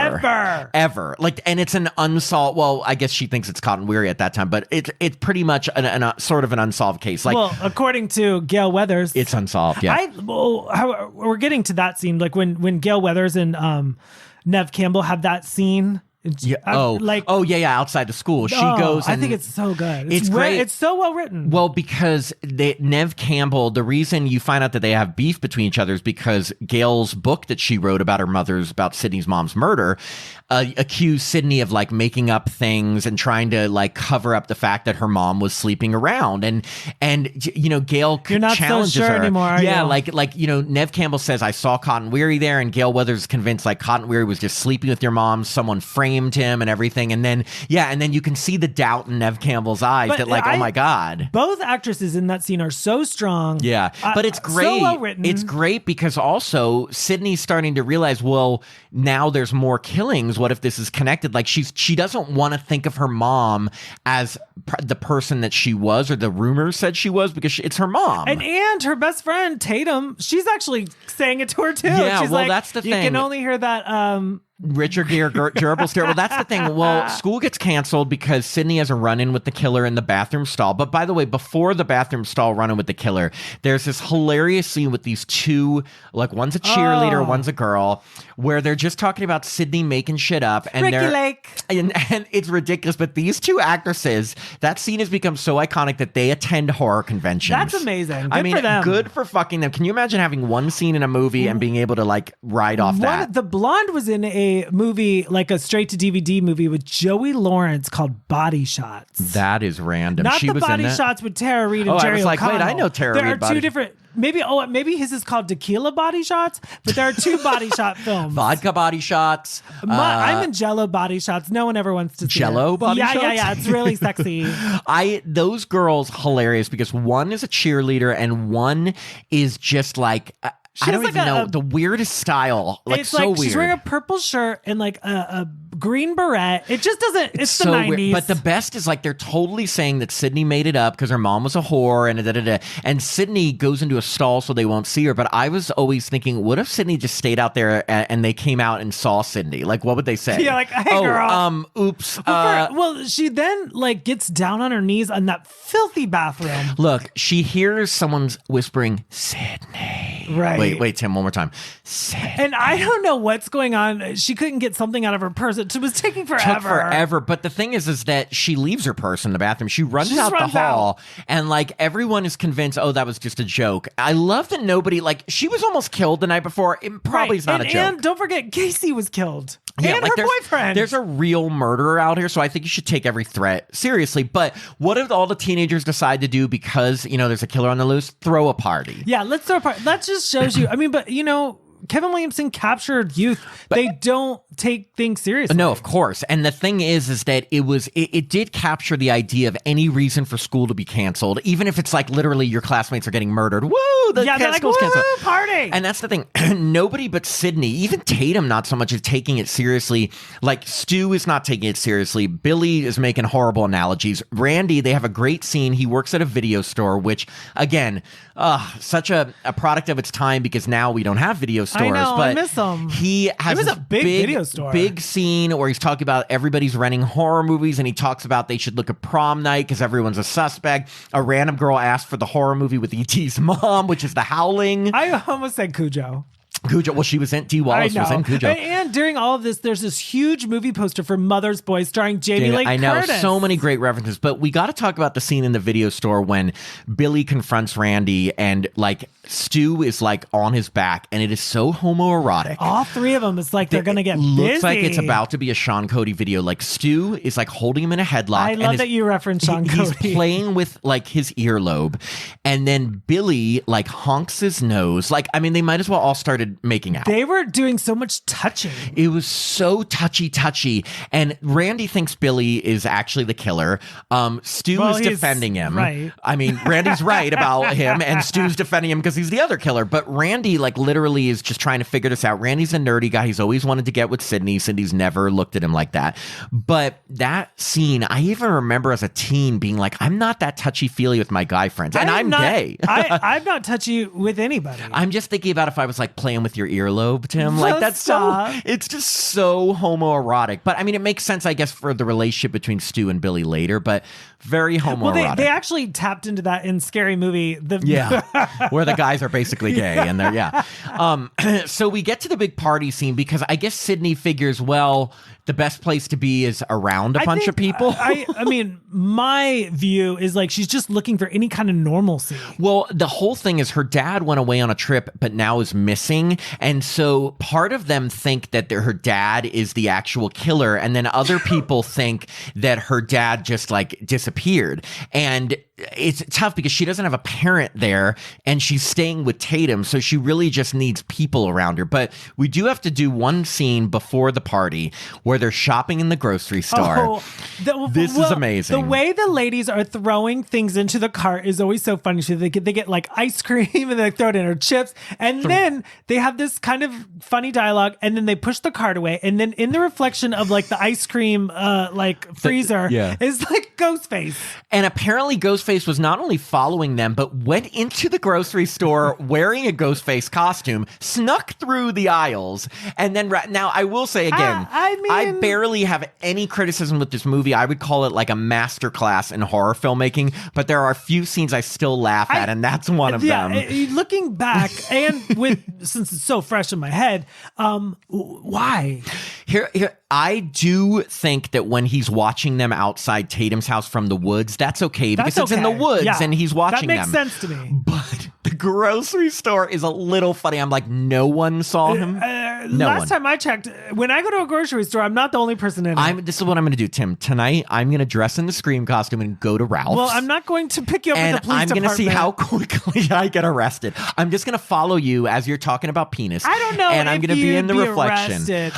[SPEAKER 2] Ever. Like, and it's an unsolved, well, I guess she thinks it's Cotton Weary at that time, but it's pretty much a sort of an unsolved case. Like,
[SPEAKER 1] well, according to Gail Weathers,
[SPEAKER 2] it's unsolved, yeah.
[SPEAKER 1] We're getting to that scene, like when Gail Weathers and Nev Campbell have that scene.
[SPEAKER 2] Yeah. Outside the school. She goes.
[SPEAKER 1] I think it's so good.
[SPEAKER 2] It's great.
[SPEAKER 1] It's so well written.
[SPEAKER 2] Well, because Nev Campbell, the reason you find out that they have beef between each other is because Gail's book that she wrote about about Sydney's mom's murder, accused Sydney of like making up things and trying to like cover up the fact that her mom was sleeping around. And Gail
[SPEAKER 1] You're not
[SPEAKER 2] challenges
[SPEAKER 1] so sure
[SPEAKER 2] her
[SPEAKER 1] anymore, are
[SPEAKER 2] yeah,
[SPEAKER 1] you?
[SPEAKER 2] Nev Campbell says, I saw Cotton Weary there, and Gail Weathers is convinced like Cotton Weary was just sleeping with your mom. Someone framed him and everything, and then you can see the doubt in Nev Campbell's eyes that like, oh my God.
[SPEAKER 1] Both actresses in that scene are so strong.
[SPEAKER 2] Yeah, but it's great.
[SPEAKER 1] So well written.
[SPEAKER 2] It's great because also Sydney's starting to realize, well, now there's more killings. What if this is connected? Like she doesn't want to think of her mom as the person that she was, or the rumors said she was, because it's her mom.
[SPEAKER 1] And her best friend Tatum, she's actually saying it to her too.
[SPEAKER 2] Yeah,
[SPEAKER 1] she's
[SPEAKER 2] well,
[SPEAKER 1] like,
[SPEAKER 2] that's the thing.
[SPEAKER 1] You can only hear that
[SPEAKER 2] Richard Gere, gerbil stare. Well, that's the thing. Well, school gets canceled because Sydney has a run-in with the killer in the bathroom stall. But by the way, before the bathroom stall run-in with the killer, there's this hilarious scene with these two, like one's a cheerleader, one's a girl, where they're just talking about Sydney making shit up. And
[SPEAKER 1] Ricky Lake.
[SPEAKER 2] And it's ridiculous. But these two actresses, that scene has become so iconic that they attend horror conventions.
[SPEAKER 1] That's amazing. Good for them.
[SPEAKER 2] Good for fucking them. Can you imagine having one scene in a movie and being able to like ride off that?
[SPEAKER 1] The blonde was in a movie, like a straight to DVD movie with Joey Lawrence called Body Shots.
[SPEAKER 2] That is random.
[SPEAKER 1] Not
[SPEAKER 2] she
[SPEAKER 1] the
[SPEAKER 2] was
[SPEAKER 1] Body
[SPEAKER 2] in that?
[SPEAKER 1] Shots with Tara Reid and Jerry
[SPEAKER 2] I was like,
[SPEAKER 1] O'Connell.
[SPEAKER 2] wait, I know Tara
[SPEAKER 1] There
[SPEAKER 2] Reid.
[SPEAKER 1] are two different. Maybe his is called Tequila Body Shots, but there are two Body Shot films.
[SPEAKER 2] Vodka Body Shots.
[SPEAKER 1] I'm in Jello Body Shots. No one ever wants to see
[SPEAKER 2] Jello
[SPEAKER 1] it.
[SPEAKER 2] Body Shots?
[SPEAKER 1] Yeah. It's really sexy.
[SPEAKER 2] Those girls hilarious because one is a cheerleader and one is just like I don't even know the weirdest style. Like
[SPEAKER 1] it's
[SPEAKER 2] so
[SPEAKER 1] like
[SPEAKER 2] weird.
[SPEAKER 1] She's wearing a purple shirt and like a green beret. It just doesn't. It's
[SPEAKER 2] so
[SPEAKER 1] the 90s.
[SPEAKER 2] Weird. But the best is like they're totally saying that Sydney made it up because her mom was a whore and da-da-da. And Sydney goes into a stall so they won't see her. But I was always thinking, what if Sydney just stayed out there and they came out and saw Sydney? Like, what would they say?
[SPEAKER 1] Yeah, like, hey, girl.
[SPEAKER 2] Oops.
[SPEAKER 1] Well, she then like gets down on her knees on that filthy bathroom.
[SPEAKER 2] Look, she hears someone's whispering, Sydney.
[SPEAKER 1] Right.
[SPEAKER 2] Wait, Tim, one more time. Sydney.
[SPEAKER 1] And I don't know what's going on. She couldn't get something out of her purse. It was taking forever.
[SPEAKER 2] Took forever. But the thing is that she leaves her purse in the bathroom. She runs out the hall and like everyone is convinced, oh, that was just a joke. I love that nobody, like she was almost killed the night before. It probably is not a joke.
[SPEAKER 1] And don't forget, Casey was killed.
[SPEAKER 2] Yeah,
[SPEAKER 1] and
[SPEAKER 2] like
[SPEAKER 1] her boyfriend.
[SPEAKER 2] There's a real murderer out here, so I think you should take every threat seriously. But what if all the teenagers decide to do because, you know, there's a killer on the loose? Throw a party.
[SPEAKER 1] Yeah, let's throw a party. That just shows you. I mean, but you know, Kevin Williamson captured youth. But they don't take things seriously.
[SPEAKER 2] No, of course. And the thing is that it did capture the idea of any reason for school to be canceled, even if it's like literally your classmates are getting murdered. Woo! They're like,
[SPEAKER 1] woo,
[SPEAKER 2] canceled.
[SPEAKER 1] Party!
[SPEAKER 2] And that's the thing. Nobody but Sydney, even Tatum, not so much is taking it seriously. Like Stu is not taking it seriously. Billy is making horrible analogies. Randy, they have a great scene. He works at a video store, which again, such a product of its time because now we don't have video stores.
[SPEAKER 1] I know,
[SPEAKER 2] but
[SPEAKER 1] I miss them.
[SPEAKER 2] He has
[SPEAKER 1] it was a big video store.
[SPEAKER 2] Big scene where he's talking about everybody's renting horror movies and he talks about they should look at prom night because everyone's a suspect. A random girl asked for the horror movie with E.T.'s mom, which is The Howling.
[SPEAKER 1] I almost said Cujo.
[SPEAKER 2] Well, she was in, Dee Wallace was in Cujo.
[SPEAKER 1] And during all of this, there's this huge movie poster for Mother's Boy starring Jamie Lee Curtis.
[SPEAKER 2] I know, so many great references. But we got to talk about the scene in the video store when Billy confronts Randy and like Stu is like on his back and it is so homoerotic.
[SPEAKER 1] All three of them, it's like they're going to get busy.
[SPEAKER 2] Looks like it's about to be a Sean Cody video. Like Stu is like holding him in a headlock. I
[SPEAKER 1] love that you reference Sean Cody.
[SPEAKER 2] He's playing with like his earlobe. And then Billy like honks his nose. Like, I mean, they might as well all started making out.
[SPEAKER 1] They were doing so much touching.
[SPEAKER 2] It was so touchy. And Randy thinks Billy is actually the killer. Stu is defending him.
[SPEAKER 1] Right.
[SPEAKER 2] I mean, Randy's right about him and Stu's defending him because he's the other killer. But Randy like literally is just trying to figure this out. Randy's a nerdy guy. He's always wanted to get with Sydney. Sydney's never looked at him like that. But that scene, I even remember as a teen being like, I'm not that touchy-feely with my guy friends. And I'm gay.
[SPEAKER 1] I'm not touchy with anybody.
[SPEAKER 2] I'm just thinking about if I was like playing with your earlobe, Tim. Like that's it's just so homoerotic. But I mean, it makes sense, I guess, for the relationship between Stu and Billy later, but very homoerotic.
[SPEAKER 1] Well, they actually tapped into that in Scary Movie.
[SPEAKER 2] Where the guys are basically gay and they're, so we get to the big party scene because I guess Sydney figures, well, the best place to be is around a bunch of people.
[SPEAKER 1] I mean, my view is like she's just looking for any kind of normalcy.
[SPEAKER 2] Well, the whole thing is her dad went away on a trip, but now is missing. And so part of them think that her dad is the actual killer. And then other people think that her dad just like disappeared. And it's tough because she doesn't have a parent there and she's staying with Tatum. So she really just needs people around her. But we do have to do one scene before the party where they're shopping in the grocery store. This is amazing.
[SPEAKER 1] The way the ladies are throwing things into the cart is always so funny. So they get like ice cream and they throw it in, or chips. And then they have this kind of funny dialogue and then they push the cart away. And then in the reflection of like the ice cream like freezer is like Ghostface.
[SPEAKER 2] And apparently Ghostface Ghostface was not only following them, but went into the grocery store wearing a Ghostface costume, snuck through the aisles, and then now I will say again, I barely have any criticism with this movie. I would call it like a masterclass in horror filmmaking, but there are a few scenes I still laugh at, and that's one of them.
[SPEAKER 1] Looking back, and since it's so fresh in my head, why?
[SPEAKER 2] Here, I do think that when he's watching them outside Tatum's house from the woods, that's okay because it's in the woods and he's watching them.
[SPEAKER 1] That makes sense to me.
[SPEAKER 2] But the grocery store is a little funny. I'm like, no one saw him.
[SPEAKER 1] Last time I checked, when I go to a grocery store, I'm not the only person in it.
[SPEAKER 2] This is what I'm going to do, Tim. Tonight, I'm going to dress in the Scream costume and go to Ralph's.
[SPEAKER 1] Well, I'm not going to pick you up at the police department.
[SPEAKER 2] I'm going to see how quickly I get arrested. I'm just going to follow you as you're talking about penis.
[SPEAKER 1] I don't know.
[SPEAKER 2] And I'm going to be in the reflection.
[SPEAKER 1] Arrested.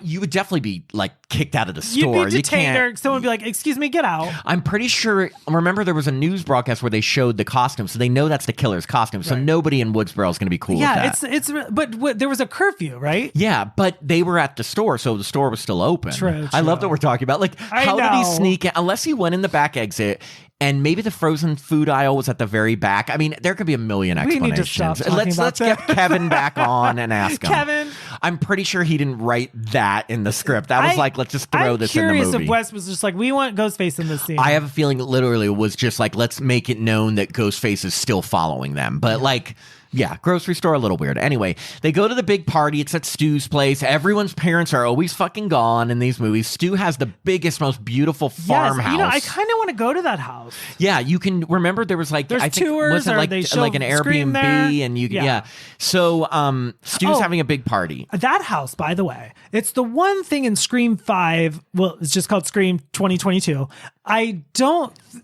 [SPEAKER 2] You would definitely be like kicked out of the store.
[SPEAKER 1] You'd be detained, or someone would be like, "Excuse me, get out."
[SPEAKER 2] I'm pretty sure. Remember, there was a news broadcast where they showed the costume, so they know that's the killer's costume. So nobody in Woodsboro is going to be cool with that.
[SPEAKER 1] But there was a curfew, right?
[SPEAKER 2] Yeah, but they were at the store, so the store was still open.
[SPEAKER 1] True.
[SPEAKER 2] I love that we're talking about how did he sneak in? Unless he went in the back exit. And maybe the frozen food aisle was at the very back. I mean, there could be a million explanations.
[SPEAKER 1] We need to stop talking
[SPEAKER 2] let's get Kevin back on and ask him.
[SPEAKER 1] Kevin,
[SPEAKER 2] I'm pretty sure he didn't write that in the script. That was let's just throw this in the movie. I'm
[SPEAKER 1] curious if Wes was just like, we want Ghostface in this scene.
[SPEAKER 2] I have a feeling literally it was just like, let's make it known that Ghostface is still following them. But yeah, grocery store, a little weird. Anyway, they go to the big party. It's at Stu's place. Everyone's parents are always fucking gone in these movies. Stu has the biggest, most beautiful farmhouse.
[SPEAKER 1] I kind of want to go to that house.
[SPEAKER 2] Yeah, you can remember there was
[SPEAKER 1] there's tours,
[SPEAKER 2] wasn't like an Airbnb, and you So Stu's having a big party.
[SPEAKER 1] That house, by the way, it's the one thing in Scream 5. Well, it's just called Scream 2022.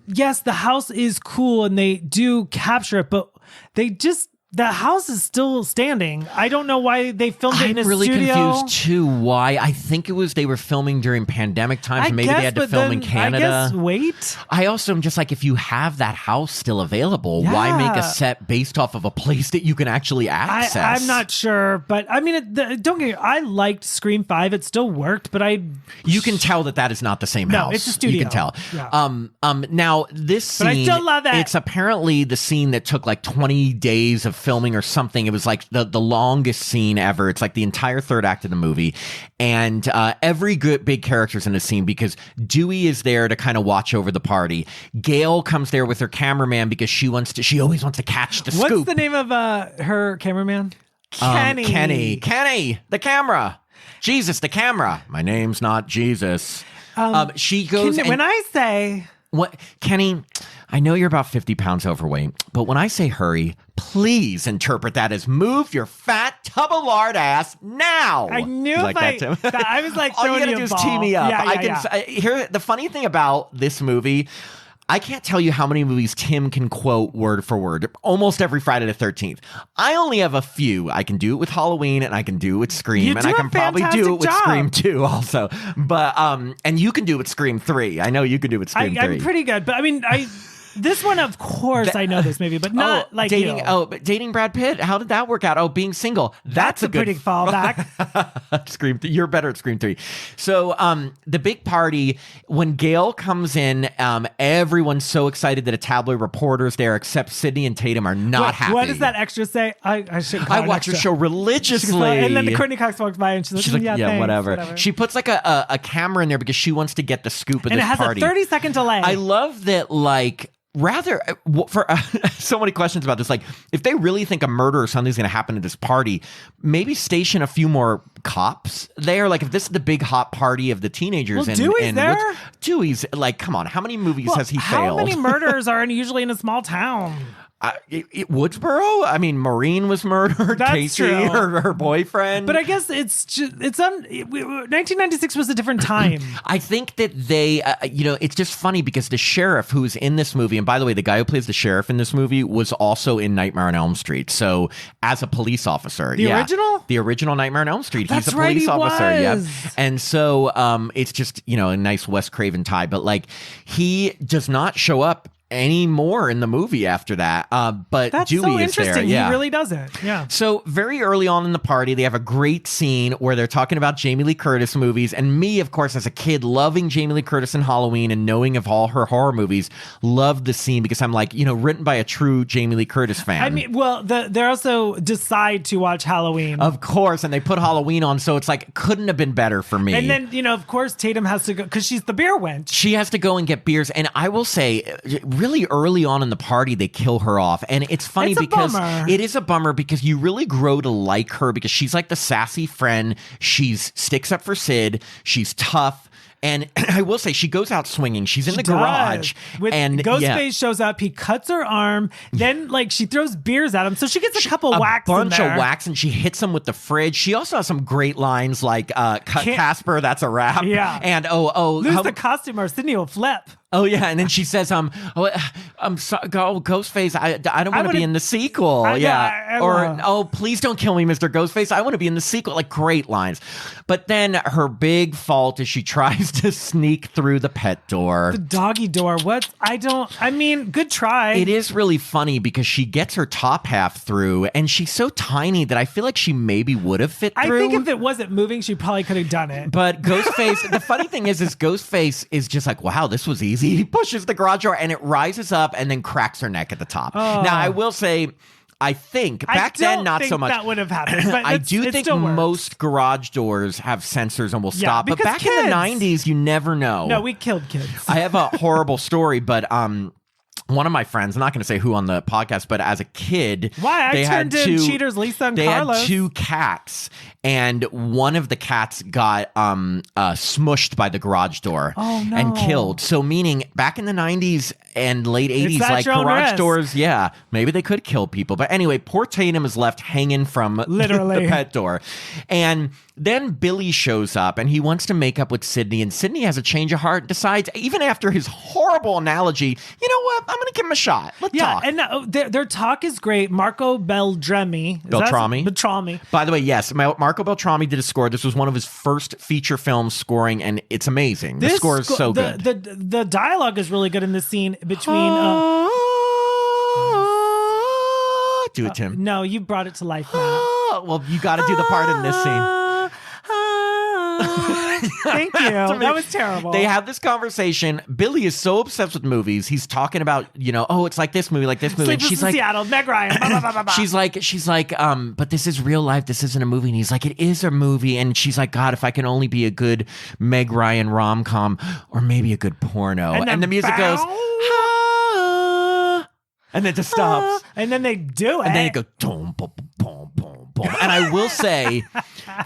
[SPEAKER 1] Yes, the house is cool and they do capture it, but the house is still standing. I don't know why they filmed it in a studio.
[SPEAKER 2] I'm really confused too. Why? I think it was they were filming during pandemic times. Maybe they had to film in Canada. I also am just like, if you have that house still available, why make a set based off of a place that you can actually access?
[SPEAKER 1] I'm not sure, but I mean, don't get me. I liked Scream 5. It still worked, but
[SPEAKER 2] you can tell that is not the same house.
[SPEAKER 1] No, it's a studio.
[SPEAKER 2] You can tell.
[SPEAKER 1] Yeah.
[SPEAKER 2] Now this scene,
[SPEAKER 1] but I still love that.
[SPEAKER 2] It's apparently the scene that took like 20 days of filming or something. It was like the longest scene ever. It's like the entire third act of the movie, and every good big character's in the scene because Dewey is there to kind of watch over the party. Gail comes there with her cameraman because she always wants to catch the scoop.
[SPEAKER 1] What's the name of her cameraman?
[SPEAKER 2] Kenny, the camera. Jesus, the camera. My name's not Jesus. She goes.
[SPEAKER 1] When I say
[SPEAKER 2] what, Kenny, I know you're about 50 pounds overweight, but when I say hurry, please interpret that as move your fat tub of lard ass now.
[SPEAKER 1] I knew I was like,
[SPEAKER 2] all you gotta do is tee me up.
[SPEAKER 1] Yeah.
[SPEAKER 2] The funny thing about this movie, I can't tell you how many movies Tim can quote word for word almost every Friday the 13th. I only have a few. I can do it with Halloween and I can do it with Scream, and I can probably do it with Scream 2 also. But and you can do it with Scream 3. I know you can do it with Scream 3.
[SPEAKER 1] I'm pretty good, but I mean, this one, of course, I know this movie, but not like
[SPEAKER 2] dating.
[SPEAKER 1] you.
[SPEAKER 2] But dating Brad Pitt. How did that work out? Oh, being single. That's a good
[SPEAKER 1] pretty fallback.
[SPEAKER 2] Scream. You're better at Scream 3. So, the big party when Gail comes in, everyone's so excited that a tabloid reporter's there, except Sydney and Tatum are not happy.
[SPEAKER 1] What does that extra say? I
[SPEAKER 2] watch your show religiously,
[SPEAKER 1] and then Courtney Cox walks by and she's like,
[SPEAKER 2] yeah,
[SPEAKER 1] thanks,
[SPEAKER 2] whatever. She puts like a camera in there because she wants to get the scoop of this party.
[SPEAKER 1] And it has a 30-second delay.
[SPEAKER 2] I love that, rather for so many questions about this, like if they really think a murder or something's going to happen at this party, maybe station a few more cops there. Like if this is the big hot party of the teenagers,
[SPEAKER 1] Dewey's there.
[SPEAKER 2] Dewey's like, come on, how many movies has he failed?
[SPEAKER 1] How many murders are usually in a small town?
[SPEAKER 2] Woodsboro? I mean, Maureen was murdered.
[SPEAKER 1] That's
[SPEAKER 2] Casey,
[SPEAKER 1] true.
[SPEAKER 2] her boyfriend.
[SPEAKER 1] But I guess 1996 was a different time.
[SPEAKER 2] I think that they, it's just funny because the sheriff who's in this movie, and by the way, the guy who plays the sheriff in this movie was also in Nightmare on Elm Street. So as a police officer,
[SPEAKER 1] the
[SPEAKER 2] original Nightmare on Elm Street,
[SPEAKER 1] That's
[SPEAKER 2] he's a police officer.
[SPEAKER 1] Was.
[SPEAKER 2] Yep. And so it's just a nice Wes Craven tie, but like he does not show up any more in the movie after that. But
[SPEAKER 1] That's
[SPEAKER 2] Dewey
[SPEAKER 1] so
[SPEAKER 2] is there.
[SPEAKER 1] interesting.
[SPEAKER 2] Yeah.
[SPEAKER 1] He really doesn't. Yeah.
[SPEAKER 2] So very early on in the party, they have a great scene where they're talking about Jamie Lee Curtis movies. And me, of course, as a kid, loving Jamie Lee Curtis in Halloween and knowing of all her horror movies, loved the scene because I'm like, written by a true Jamie Lee Curtis fan.
[SPEAKER 1] I mean, well, they also decide to watch Halloween.
[SPEAKER 2] Of course, and they put Halloween on, so it's like, couldn't have been better for me.
[SPEAKER 1] And then, of course, Tatum has to go, because she's the beer wench.
[SPEAKER 2] She has to go and get beers. And I will say, really early on in the party, they kill her off. And it's funny because it is a bummer because you really grow to like her because she's like the sassy friend. She's sticks up for Sid. She's tough. And I will say, she goes out swinging. She's in the garage.
[SPEAKER 1] And Ghostface shows up. He cuts her arm. Then, she throws beers at him. So she gets a couple whacks in there. A bunch of
[SPEAKER 2] whacks, and she hits him with the fridge. She also has some great lines like, Casper, that's a wrap.
[SPEAKER 1] Yeah.
[SPEAKER 2] And,
[SPEAKER 1] lose the costume or Sydney will flip.
[SPEAKER 2] Oh, yeah. And then she says, I'm sorry, Ghostface, I don't want to be in the sequel. Please don't kill me, Mr. Ghostface. I want to be in the sequel. Like, great lines. But then her big fault is she tries to sneak through the pet door.
[SPEAKER 1] The doggy door. Good try.
[SPEAKER 2] It is really funny because she gets her top half through and she's so tiny that I feel like she maybe would have fit through.
[SPEAKER 1] I think if it wasn't moving, she probably could have done it.
[SPEAKER 2] But Ghostface, the funny thing is Ghostface is just like, wow, this was easy. He pushes the garage door and it rises up and then cracks her neck at the top.
[SPEAKER 1] Oh.
[SPEAKER 2] Now, I will say, I think back then, not so much.
[SPEAKER 1] That would have happened. But
[SPEAKER 2] I do think most garage doors have sensors and will stop. But back in the 90s, you never know.
[SPEAKER 1] No, we killed kids.
[SPEAKER 2] I have a horrible story, but one of my friends, I'm not going to say who on the podcast, but as a kid,
[SPEAKER 1] I turned in Cheaters, Lisa and Carlos.
[SPEAKER 2] They had 2 cats, and one of the cats got smushed by the garage door and killed. So meaning back in the 90s and late 80s, like garage doors, maybe they could kill people. But anyway, poor Tatum is left hanging from the pet door. And then Billy shows up and he wants to make up with Sydney, and Sydney has a change of heart, decides, even after his horrible analogy, you know what? I'm going to give him a shot. Let's talk.
[SPEAKER 1] And their talk is great. Marco Beltrami.
[SPEAKER 2] Beltrami. By the way, yes, Marco Beltrami did a score. This was one of his first feature film scoring, and it's amazing. The score is so good.
[SPEAKER 1] The dialogue is really good in this scene between...
[SPEAKER 2] do it, Tim.
[SPEAKER 1] No, you brought it to life now.
[SPEAKER 2] Well, you got to do the part in this scene.
[SPEAKER 1] Thank you. That was terrible.
[SPEAKER 2] They have this conversation. Billy is so obsessed with movies. He's talking about, it's like this movie, like this movie.
[SPEAKER 1] And she's like, Seattle, Meg Ryan. Blah, blah, blah, blah.
[SPEAKER 2] She's like, but this is real life. This isn't a movie. And he's like, it is a movie. And she's like, God, if I can only be a good Meg Ryan rom-com or maybe a good porno. And the music goes, and then it just stops.
[SPEAKER 1] And then they do it.
[SPEAKER 2] And then it goes, boom, boom, boom, boom, boom. And I will say,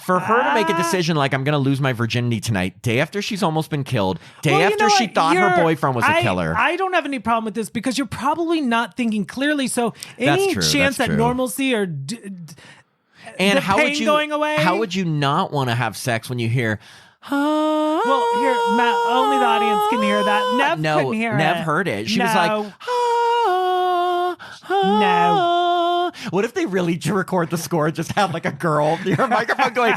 [SPEAKER 2] for her to make a decision like, I'm going to lose my virginity tonight, day after she's almost been killed, day after she thought her boyfriend was a killer.
[SPEAKER 1] I don't have any problem with this because you're probably not thinking clearly. So any chance at normalcy or
[SPEAKER 2] and
[SPEAKER 1] the pain going away?
[SPEAKER 2] How would you not want to have sex when you hear...
[SPEAKER 1] Well, here, Matt, only the audience can hear that. Nev couldn't hear it.
[SPEAKER 2] Nev heard it. She was like...
[SPEAKER 1] No.
[SPEAKER 2] What if they really record the score, just have like a girl near a microphone going,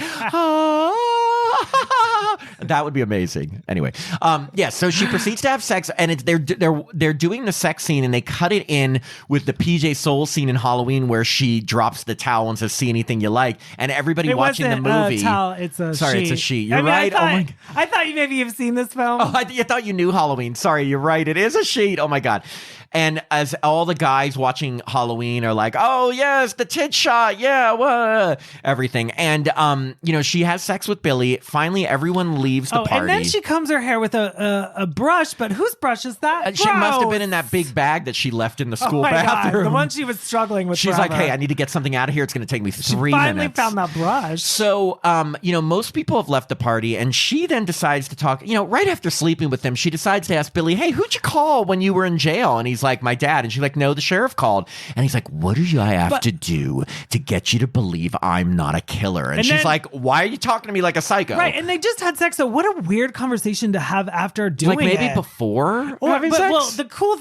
[SPEAKER 2] that would be amazing. Anyway, so she proceeds to have sex, and they're doing the sex scene, and they cut it in with the PJ Soul scene in Halloween where she drops the towel and says, "See anything you like," and everybody watching the movie.
[SPEAKER 1] It's a sheet.
[SPEAKER 2] It's a sheet. You're right.
[SPEAKER 1] I thought you maybe you've seen this film.
[SPEAKER 2] Oh, I thought you knew Halloween. Sorry, you're right. It is a sheet. Oh my God. And as all the guys watching Halloween are like, oh, yes, the tit shot. Yeah, everything. And, she has sex with Billy. Finally, everyone leaves the party.
[SPEAKER 1] And then she combs her hair with a brush. But whose brush is that?
[SPEAKER 2] She must have been in that big bag that she left in the school bathroom.
[SPEAKER 1] God, the one she was struggling with.
[SPEAKER 2] She's like, hey, I need to get something out of here. It's going to take me 3 minutes.
[SPEAKER 1] She finally found that brush.
[SPEAKER 2] So, most people have left the party. And she then decides to talk, right after sleeping with him, she decides to ask Billy, hey, who'd you call when you were in jail? And he's like, my dad. And she's like, no, the sheriff called. And he's like, what do I have to do to get you to believe I'm not a killer? And she's like, why are you talking to me like a psycho?
[SPEAKER 1] Right. And they just had sex. So what a weird conversation to have after doing it.
[SPEAKER 2] Like maybe before having sex?
[SPEAKER 1] Well, the cool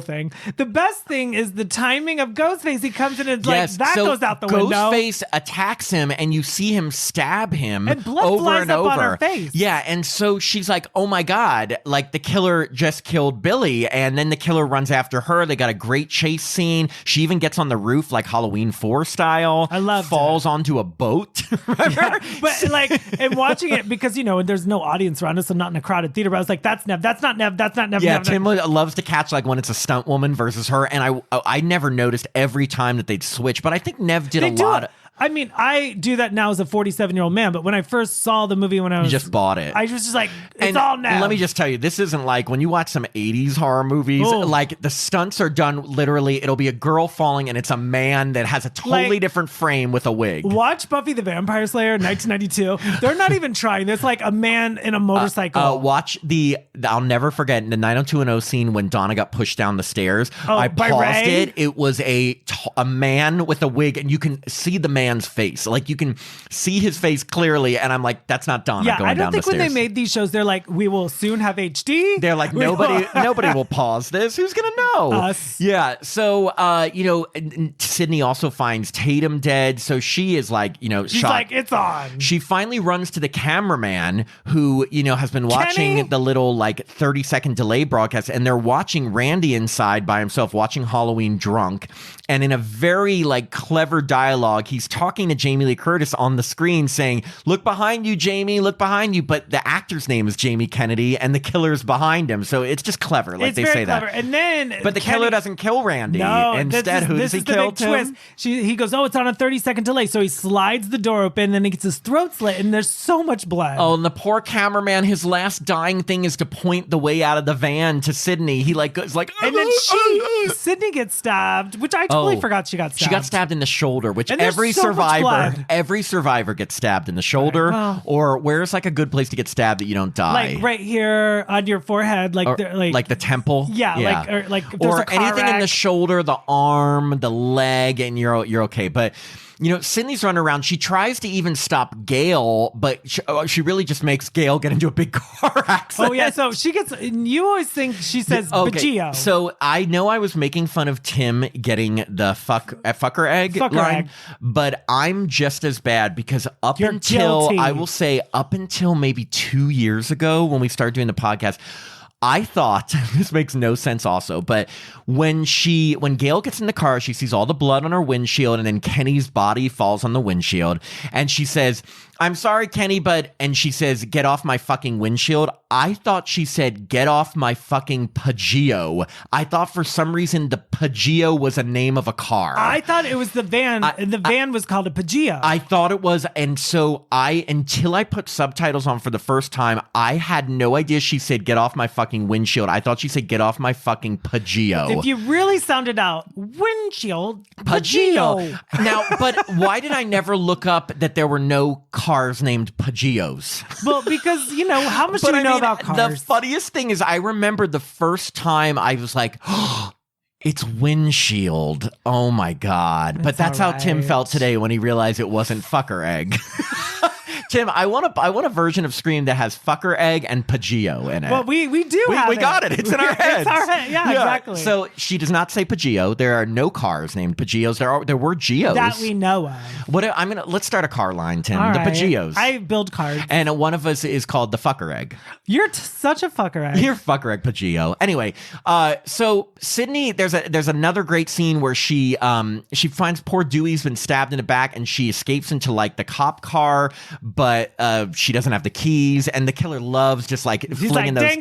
[SPEAKER 1] thing, the best thing is the timing of Ghostface. He comes in and goes out the window.
[SPEAKER 2] Ghostface attacks him and you see him stab him
[SPEAKER 1] and blood
[SPEAKER 2] over
[SPEAKER 1] flies
[SPEAKER 2] and
[SPEAKER 1] up
[SPEAKER 2] over.
[SPEAKER 1] On her face.
[SPEAKER 2] Yeah. And so she's like, oh my God, like the killer just killed Billy. And then the killer runs after her. They got a great chase scene. She even gets on the roof like Halloween 4 style.
[SPEAKER 1] I love
[SPEAKER 2] falls onto a boat.
[SPEAKER 1] Yeah, but like, and watching it because, there's no audience around us. I'm not in a crowded theater, but I was like, that's Nev. That's not Nev. That's not Nev.
[SPEAKER 2] Yeah,
[SPEAKER 1] Nev,
[SPEAKER 2] Tim
[SPEAKER 1] Nev.
[SPEAKER 2] loves to catch like when it's a stunt woman versus her. And I never noticed every time that they'd switch, but I think Nev did a lot.
[SPEAKER 1] I mean, I do that now as a 47-year-old man, but when I first saw the movie when I was...
[SPEAKER 2] You just bought it.
[SPEAKER 1] I was just like, it's all now.
[SPEAKER 2] Let me just tell you, this isn't like when you watch some 80s horror movies, like the stunts are done literally, it'll be a girl falling and it's a man that has a totally different frame with a wig.
[SPEAKER 1] Watch Buffy the Vampire Slayer, 1992. They're not even trying. It's like a man in a motorcycle.
[SPEAKER 2] Watch I'll never forget the 90210 scene when Donna got pushed down the stairs. I paused it. It was a man with a wig and you can see the man's face. Like you can see his face clearly, and I'm like, that's not Donna going down the stairs.
[SPEAKER 1] I don't think when they made these shows, they're like, we will soon have HD.
[SPEAKER 2] They're like, nobody will pause this. Who's gonna know?
[SPEAKER 1] Us.
[SPEAKER 2] Yeah. So Sydney also finds Tatum dead. So she is like,
[SPEAKER 1] she's
[SPEAKER 2] shocked.
[SPEAKER 1] like, it's on.
[SPEAKER 2] She finally runs to the cameraman who, has been watching
[SPEAKER 1] Kenny?
[SPEAKER 2] the little like 30-second delay broadcast, and they're watching Randy inside by himself, watching Halloween drunk. And in a very like clever dialogue, he's talking to Jamie Lee Curtis on the screen saying, look behind you, Jamie, look behind you. But the actor's name is Jamie Kennedy and the killer's behind him. So it's just clever. Like
[SPEAKER 1] it's
[SPEAKER 2] they
[SPEAKER 1] very
[SPEAKER 2] say
[SPEAKER 1] clever.
[SPEAKER 2] that.
[SPEAKER 1] And then
[SPEAKER 2] but the killer doesn't kill Randy.
[SPEAKER 1] No,
[SPEAKER 2] instead, who does he kill?
[SPEAKER 1] Twist. He goes, it's on a 30-second delay. So he slides the door open, then he gets his throat slit, and there's so much blood.
[SPEAKER 2] Oh, and the poor cameraman, his last dying thing is to point the way out of the van to Sydney. He like goes like,
[SPEAKER 1] and then Sydney gets stabbed, which I totally forgot she got stabbed.
[SPEAKER 2] She got stabbed in the shoulder, which
[SPEAKER 1] and
[SPEAKER 2] every
[SPEAKER 1] so
[SPEAKER 2] survivor gets stabbed in the shoulder.
[SPEAKER 1] Right, well,
[SPEAKER 2] or where's like a good place to get stabbed that you don't die?
[SPEAKER 1] Like right here on your forehead, like
[SPEAKER 2] the temple.
[SPEAKER 1] Yeah. Like
[SPEAKER 2] or anything in the shoulder, the arm, the leg, and you're okay. But Sydney's running around. She tries to even stop Gail, but she really just makes Gail get into a big car accident.
[SPEAKER 1] Oh, yeah. So she gets, you always think she says Bajio.
[SPEAKER 2] So I know I was making fun of Tim getting the fucker egg line, but I'm just as bad because
[SPEAKER 1] You're guilty.
[SPEAKER 2] I will say up until maybe 2 years ago when we started doing the podcast, I thought, this makes no sense also, but when Gail gets in the car, she sees all the blood on her windshield, and then Kenny's body falls on the windshield, and she says, I'm sorry, Kenny, and she says, get off my fucking windshield. I thought she said, get off my fucking Pajio. I thought for some reason the Pajio was a name of a car.
[SPEAKER 1] I thought it was the van, and the van was called a Pajio.
[SPEAKER 2] I thought it was, and so until I put subtitles on for the first time, I had no idea she said, get off my fucking windshield. I thought she said, get off my fucking Pajio.
[SPEAKER 1] If you really sounded out, windshield, Pajio.
[SPEAKER 2] Now, but why did I never look up that there were no cars named Pajios?
[SPEAKER 1] Well, because, how much do you know about cars?
[SPEAKER 2] The funniest thing is I remember the first time I was like, oh, it's windshield. Oh, my God. But that's how Tim felt today when he realized it wasn't fucker egg. Tim, I want a version of Scream that has fucker egg and Pajio in it.
[SPEAKER 1] Well, we do have
[SPEAKER 2] we got it. It's in our heads.
[SPEAKER 1] It's our head. Yeah, exactly.
[SPEAKER 2] So she does not say Pajio. There are no cars named Pajios. There were Geos
[SPEAKER 1] that we know of.
[SPEAKER 2] Let's start a car line, Tim.
[SPEAKER 1] All
[SPEAKER 2] the
[SPEAKER 1] right.
[SPEAKER 2] Pajios.
[SPEAKER 1] I build cars.
[SPEAKER 2] And one of us is called the fucker egg.
[SPEAKER 1] You're such a fucker egg.
[SPEAKER 2] You're fucker egg Pajio. Anyway, so Sydney, there's another great scene where she finds poor Dewey's been stabbed in the back, and she escapes into like the cop car, but she doesn't have the keys, and the killer loves just like flinging those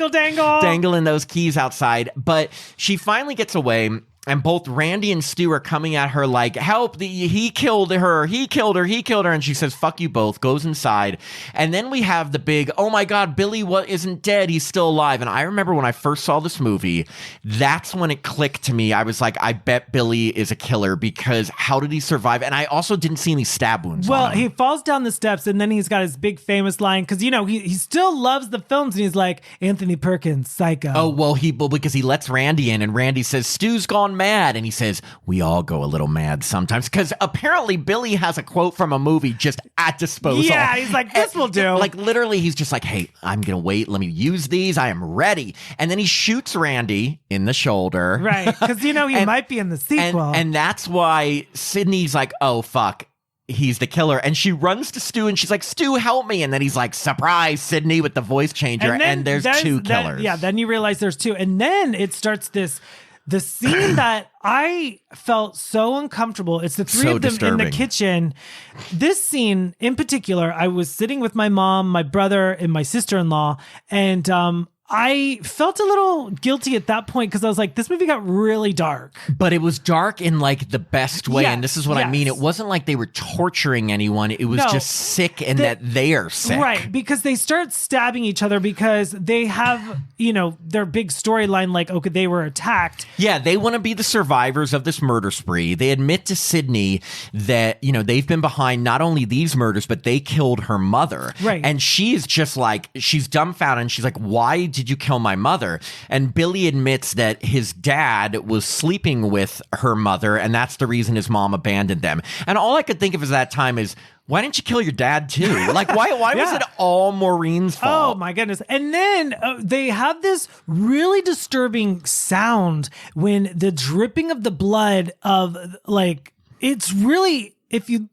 [SPEAKER 2] dangling those keys outside. But she finally gets away, and both Randy and Stu are coming at her like, help, he killed her, and she says, fuck you both, goes inside. And then we have the big, oh my God, Billy isn't dead, he's still alive. And I remember when I first saw this movie, that's when it clicked to me. I was like, I bet Billy is a killer, because how did he survive? And I also didn't see any stab wounds on him.
[SPEAKER 1] He falls down the steps, and then he's got his big famous line, because he still loves the films, and he's like, Anthony Perkins, Psycho.
[SPEAKER 2] Oh, well, because he lets Randy in, and Randy says, Stu's gone mad, and he says, we all go a little mad sometimes, because apparently Billy has a quote from a movie just at disposal.
[SPEAKER 1] Yeah, he's like, this will do.
[SPEAKER 2] Like literally he's just like, hey, I'm gonna wait, let me use these, I am ready. And then he shoots Randy in the shoulder,
[SPEAKER 1] right? Because he might be in the sequel,
[SPEAKER 2] and that's why Sydney's like, oh fuck, he's the killer. And she runs to Stu, and she's like, Stu, help me. And then he's like, surprise, Sydney, with the voice changer. And there's two killers.
[SPEAKER 1] Then you realize there's two. And then it starts this The scene that I felt so uncomfortable, it's the three
[SPEAKER 2] So
[SPEAKER 1] of them in
[SPEAKER 2] disturbing.
[SPEAKER 1] the kitchen. This scene in particular, I was sitting with my mom, my brother, and my sister-in-law, and I felt a little guilty at that point because I was like, this movie got really dark.
[SPEAKER 2] But it was dark in like the best way.
[SPEAKER 1] Yes,
[SPEAKER 2] And this is what I mean. It wasn't like they were torturing anyone. It was
[SPEAKER 1] No.
[SPEAKER 2] just sick in that they are sick.
[SPEAKER 1] Right, because they start stabbing each other because they have, their big storyline like, okay, they were attacked.
[SPEAKER 2] Yeah, they want to be the survivors of this murder spree. They admit to Sydney that, they've been behind not only these murders, but they killed her mother.
[SPEAKER 1] Right.
[SPEAKER 2] And she is just like, she's dumbfounded. And she's like, why did you kill my mother? And Billy admits that his dad was sleeping with her mother, and that's the reason his mom abandoned them. And all I could think of at that time is, why didn't you kill your dad too? Like, why was it all Maureen's fault?
[SPEAKER 1] Oh my goodness. And then they have this really disturbing sound when the dripping of the blood of it's really, if you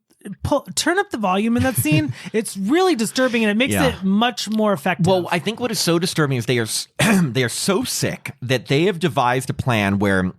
[SPEAKER 1] turn up the volume in that scene, it's really disturbing and it makes it much more effective.
[SPEAKER 2] Well, I think what is so disturbing is they are so sick that they have devised a plan where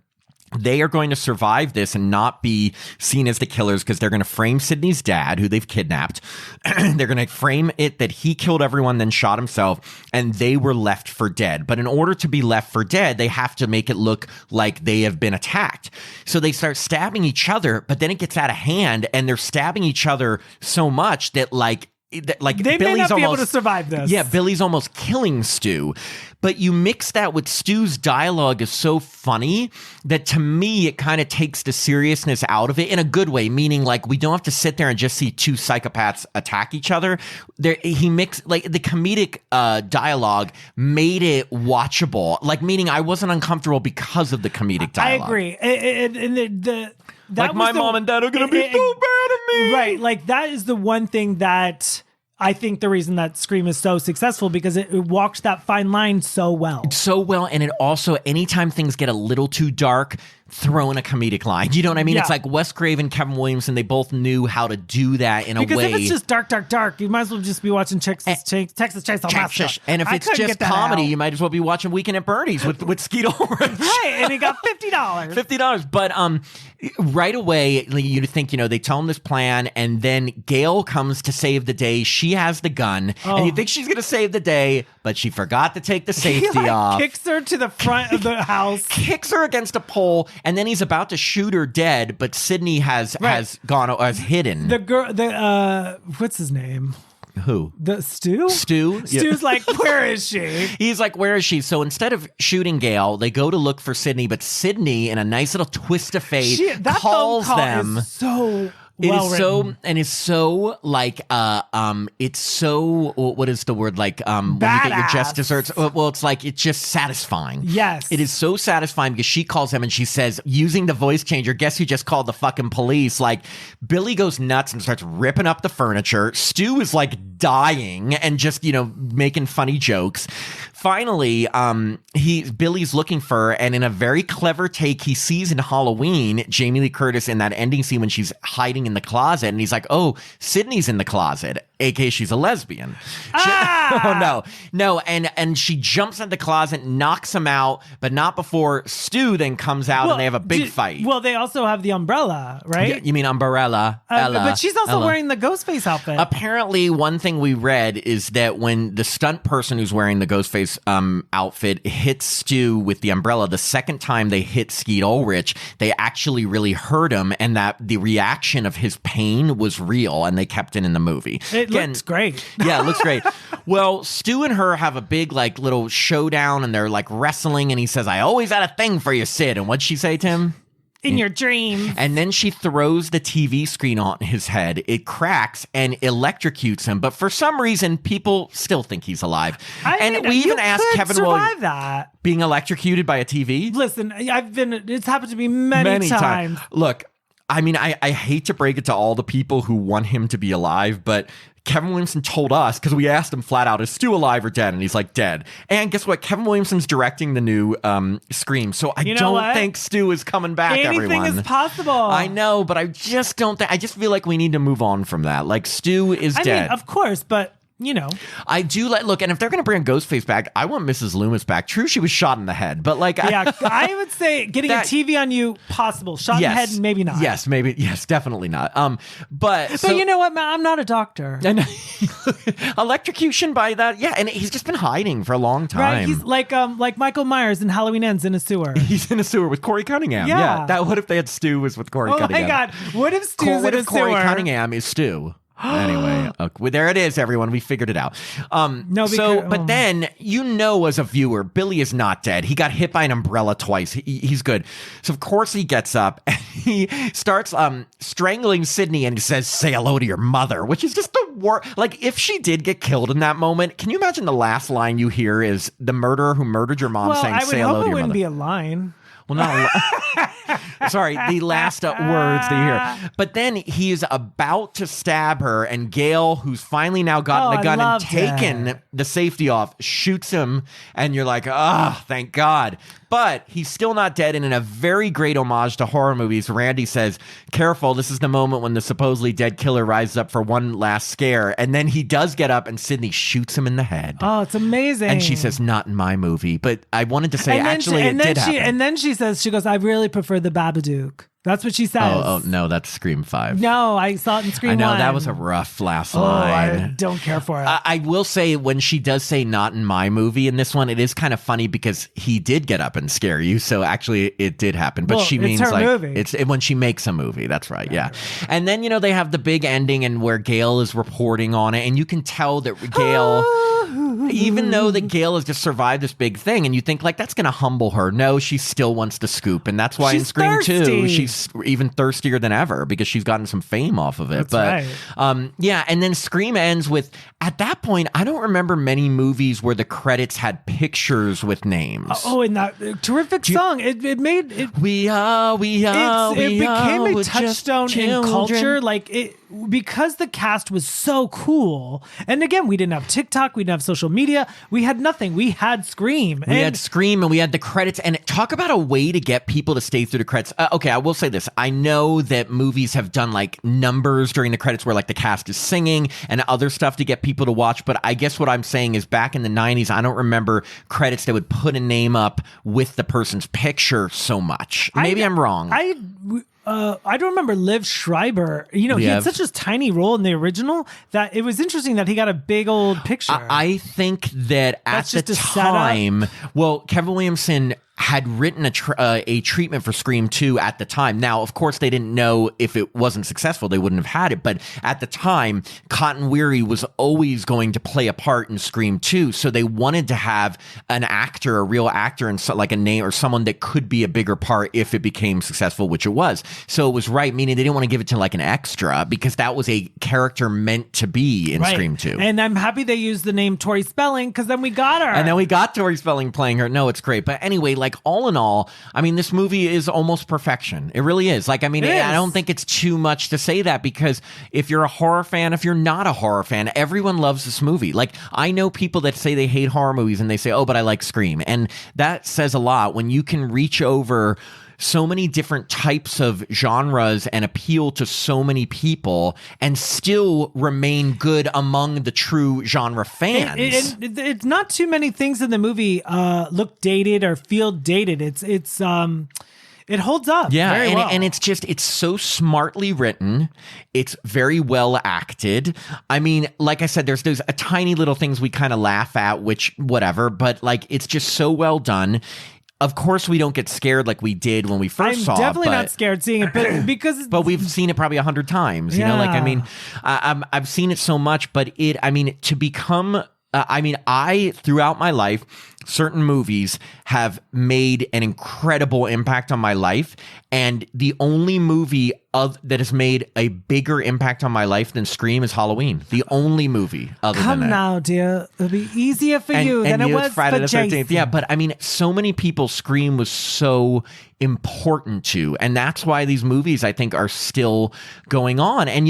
[SPEAKER 2] they are going to survive this and not be seen as the killers because they're going to frame Sydney's dad, who they've kidnapped. They're going to frame it that he killed everyone, then shot himself, and they were left for dead. But in order to be left for dead, they have to make it look like they have been attacked. So they start stabbing each other, but then it gets out of hand, and they're stabbing each other so much that
[SPEAKER 1] they
[SPEAKER 2] Billy's
[SPEAKER 1] may not be able
[SPEAKER 2] almost,
[SPEAKER 1] to survive this.
[SPEAKER 2] Yeah, Billy's almost killing Stu. But you mix that with Stu's dialogue is so funny that to me, it kind of takes the seriousness out of it in a good way, meaning like we don't have to sit there and just see two psychopaths attack each other. He mixed like the comedic dialogue made it watchable, like meaning I wasn't uncomfortable because of the comedic dialogue.
[SPEAKER 1] I agree. And
[SPEAKER 2] like my mom and dad are going to be so bad at me.
[SPEAKER 1] Right. Like that is the one thing that I think the reason that Scream is so successful because it walked that fine line so well.
[SPEAKER 2] So well. And it also, anytime things get a little too dark, throw in a comedic line. You know what I mean?
[SPEAKER 1] Yeah.
[SPEAKER 2] It's like Wes Craven, Kevin Williamson, they both knew how to do that in a way.
[SPEAKER 1] Because if it's just dark, you might as well just be watching Texas Chainsaw Massacre.
[SPEAKER 2] And if it's just comedy, you might as well be watching Weekend at Bernie's with Skeet Ulrich.
[SPEAKER 1] Right, and he got $50.
[SPEAKER 2] $50. But right away, you think, they tell him this plan, and then Gail comes to save the day. She has the gun, and you think she's going to save the day, but she forgot to take the safety off.
[SPEAKER 1] Kicks her to the front of the house.
[SPEAKER 2] Kicks her against a pole, and then he's about to shoot her dead, but Sydney has hidden.
[SPEAKER 1] The girl, what's his name?
[SPEAKER 2] Who?
[SPEAKER 1] The Stu?
[SPEAKER 2] Stu?
[SPEAKER 1] Stu's like, where is she?
[SPEAKER 2] He's like, where is she? So instead of shooting Gail, they go to look for Sydney, but Sydney, in a nice little twist of fate, calls them.
[SPEAKER 1] Is so
[SPEAKER 2] It
[SPEAKER 1] well
[SPEAKER 2] is
[SPEAKER 1] written.
[SPEAKER 2] so, and it's so like, it's so, what is the word? Like, when you get your just desserts. Well, it's like, it's just satisfying.
[SPEAKER 1] Yes.
[SPEAKER 2] It is so satisfying because she calls him and she says, using the voice changer, guess who just called the fucking police? Like, Billy goes nuts and starts ripping up the furniture. Stu is like dying and just, making funny jokes. Finally, Billy's looking for her, and in a very clever take, he sees in Halloween Jamie Lee Curtis in that ending scene when she's hiding in the closet, and he's like, "Oh, Sydney's in the closet, aka she's a lesbian." Oh no, and she jumps in the closet, knocks him out, but not before Stu then comes out and they have a big fight.
[SPEAKER 1] Well, they also have the umbrella, right?
[SPEAKER 2] You mean Umbrella? Ella,
[SPEAKER 1] but she's also
[SPEAKER 2] Ella.
[SPEAKER 1] wearing the Ghostface outfit.
[SPEAKER 2] Apparently, one thing we read is that when the stunt person who's wearing the Ghostface outfit hits Stu with the umbrella, the second time they hit Skeet Ulrich, they actually really hurt him, and that the reaction of his pain was real, and they kept it in the movie.
[SPEAKER 1] It looks great.
[SPEAKER 2] Yeah, it looks great. Well, Stu and her have a big like little showdown, and they're like wrestling, and he says, "I always had a thing for you, Sid." And what'd she say to him?
[SPEAKER 1] In your dreams.
[SPEAKER 2] And then she throws the TV screen on his head. It cracks and electrocutes him. But for some reason, people still think he's alive. We even asked Kevin
[SPEAKER 1] Williamson that
[SPEAKER 2] being electrocuted by a TV.
[SPEAKER 1] Listen, it's happened to me many times.
[SPEAKER 2] Look, I mean, I hate to break it to all the people who want him to be alive, but Kevin Williamson told us, because we asked him flat out, is Stu alive or dead? And he's like, dead. And guess what? Kevin Williamson's directing the new Scream. So I don't think Stu is coming back,
[SPEAKER 1] Anything is possible.
[SPEAKER 2] I know, but I just don't think, I just feel like we need to move on from that. Like, Stu is dead.
[SPEAKER 1] I mean, of course, but you know.
[SPEAKER 2] I do look, and if they're going to bring Ghostface back, I want Mrs. Loomis back. True, she was shot in the head, but like,
[SPEAKER 1] yeah, I would say getting a TV on you, possible. Shot in the head, maybe not.
[SPEAKER 2] Yes, maybe. Yes, definitely not.
[SPEAKER 1] But you know what, Matt? I'm not a doctor.
[SPEAKER 2] And electrocution by that, yeah. And he's just been hiding for a long time.
[SPEAKER 1] Right? He's like Michael Myers in Halloween Ends in a sewer.
[SPEAKER 2] He's in a sewer with Corey Cunningham. Yeah. That. What if they had Stu was with Corey Cunningham?
[SPEAKER 1] Oh my God! What if Stu's in a sewer?
[SPEAKER 2] What if Corey Cunningham is Stu? Anyway, well, there it is, everyone. We figured it out. But then, as a viewer, Billy is not dead. He got hit by an umbrella twice. He's good. So, of course, he gets up and he starts strangling Sydney and he says, "Say hello to your mother," which is just the worst. Like, if she did get killed in that moment, can you imagine the last line you hear is the murderer who murdered your mom saying, "Say hello to your mother"?
[SPEAKER 1] It wouldn't be a line.
[SPEAKER 2] Well, not sorry, the last words that you hear. But then he is about to stab her, and Gail, who's finally now gotten the gun and taken the safety off, shoots him, and you're like, thank God. But he's still not dead, and in a very great homage to horror movies, Randy says, "Careful, this is the moment when the supposedly dead killer rises up for one last scare." And then he does get up, and Sydney shoots him in the head.
[SPEAKER 1] Oh, it's amazing.
[SPEAKER 2] And she says, "Not in my movie." But I wanted to say, it did happen.
[SPEAKER 1] And then she says, "I really prefer the Babadook." That's what she says.
[SPEAKER 2] Oh, no, that's Scream 5.
[SPEAKER 1] No, I saw it in Scream 1.
[SPEAKER 2] I know, that was a rough last line.
[SPEAKER 1] I don't care for it.
[SPEAKER 2] I will say, when she does say "not in my movie" in this one, it is kind of funny because he did get up and scare you. So actually, it did happen. But she means
[SPEAKER 1] her movie.
[SPEAKER 2] It's when she makes a movie. That's right. Yeah. And then, they have the big ending and where Gail is reporting on it. And you can tell that Gail... even though that Gail has just survived this big thing, and you think like that's going to humble her. No, she still wants to scoop, and that's why in Scream 2 she's even thirstier than ever because she's gotten some fame off of it.
[SPEAKER 1] That's
[SPEAKER 2] right. And then Scream ends with, at that point, I don't remember many movies where the credits had pictures with names.
[SPEAKER 1] And that terrific song. It made it.
[SPEAKER 2] It
[SPEAKER 1] became a touchstone in culture. Because the cast was so cool. And again, we didn't have TikTok. We didn't have social media. We had nothing. We had Scream.
[SPEAKER 2] We had Scream and we had the credits. And talk about a way to get people to stay through the credits. Okay, I will say this. I know that movies have done like numbers during the credits where like the cast is singing and other stuff to get people to watch. But I guess what I'm saying is back in the 90s, I don't remember credits that would put a name up with the person's picture so much. Maybe I'm wrong.
[SPEAKER 1] I don't remember Liv Schreiber. He had such a tiny role in the original that it was interesting that he got a big old picture.
[SPEAKER 2] I think that at the time, Kevin Williamson had written a treatment for Scream 2 at the time. Now, of course, they didn't know if it wasn't successful, they wouldn't have had it. But at the time, Cotton Weary was always going to play a part in Scream 2. So they wanted to have an actor, a real actor, and like a name or someone that could be a bigger part if it became successful, which it was. So it was right, meaning they didn't want to give it to like an extra because that was a character meant to be in Scream 2.
[SPEAKER 1] And I'm happy they used the name Tori Spelling because then we got her.
[SPEAKER 2] And then we got Tori Spelling playing her. No, it's great. But anyway, like all in all, I mean, this movie is almost perfection. It really is. Like, I mean, I don't think it's too much to say that because if you're a horror fan, if you're not a horror fan, everyone loves this movie. Like, I know people that say they hate horror movies and they say, "Oh, but I like Scream." And that says a lot when you can reach over so many different types of genres and appeal to so many people and still remain good among the true genre fans.
[SPEAKER 1] It's not too many things in the movie look dated or feel dated. It holds up.
[SPEAKER 2] Yeah,
[SPEAKER 1] very well.
[SPEAKER 2] And it's so smartly written. It's very well acted. I mean, like I said, there's those tiny little things we kind of laugh at, which whatever, but like it's just so well done. Of course, we don't get scared like we did when we first saw it.
[SPEAKER 1] I'm definitely not scared seeing it,
[SPEAKER 2] but we've seen it probably 100 times. You know, like I mean, I've seen it so much, but to become. Throughout my life, certain movies have made an incredible impact on my life. And the only movie that has made a bigger impact on my life than Scream is Halloween. The only movie other than that.
[SPEAKER 1] Come now, dear. It'll be easier for you than it was
[SPEAKER 2] Friday
[SPEAKER 1] for
[SPEAKER 2] the 13th.
[SPEAKER 1] Jason.
[SPEAKER 2] Yeah, but I mean, so many people Scream was so important to. And that's why these movies, I think, are still going on. And,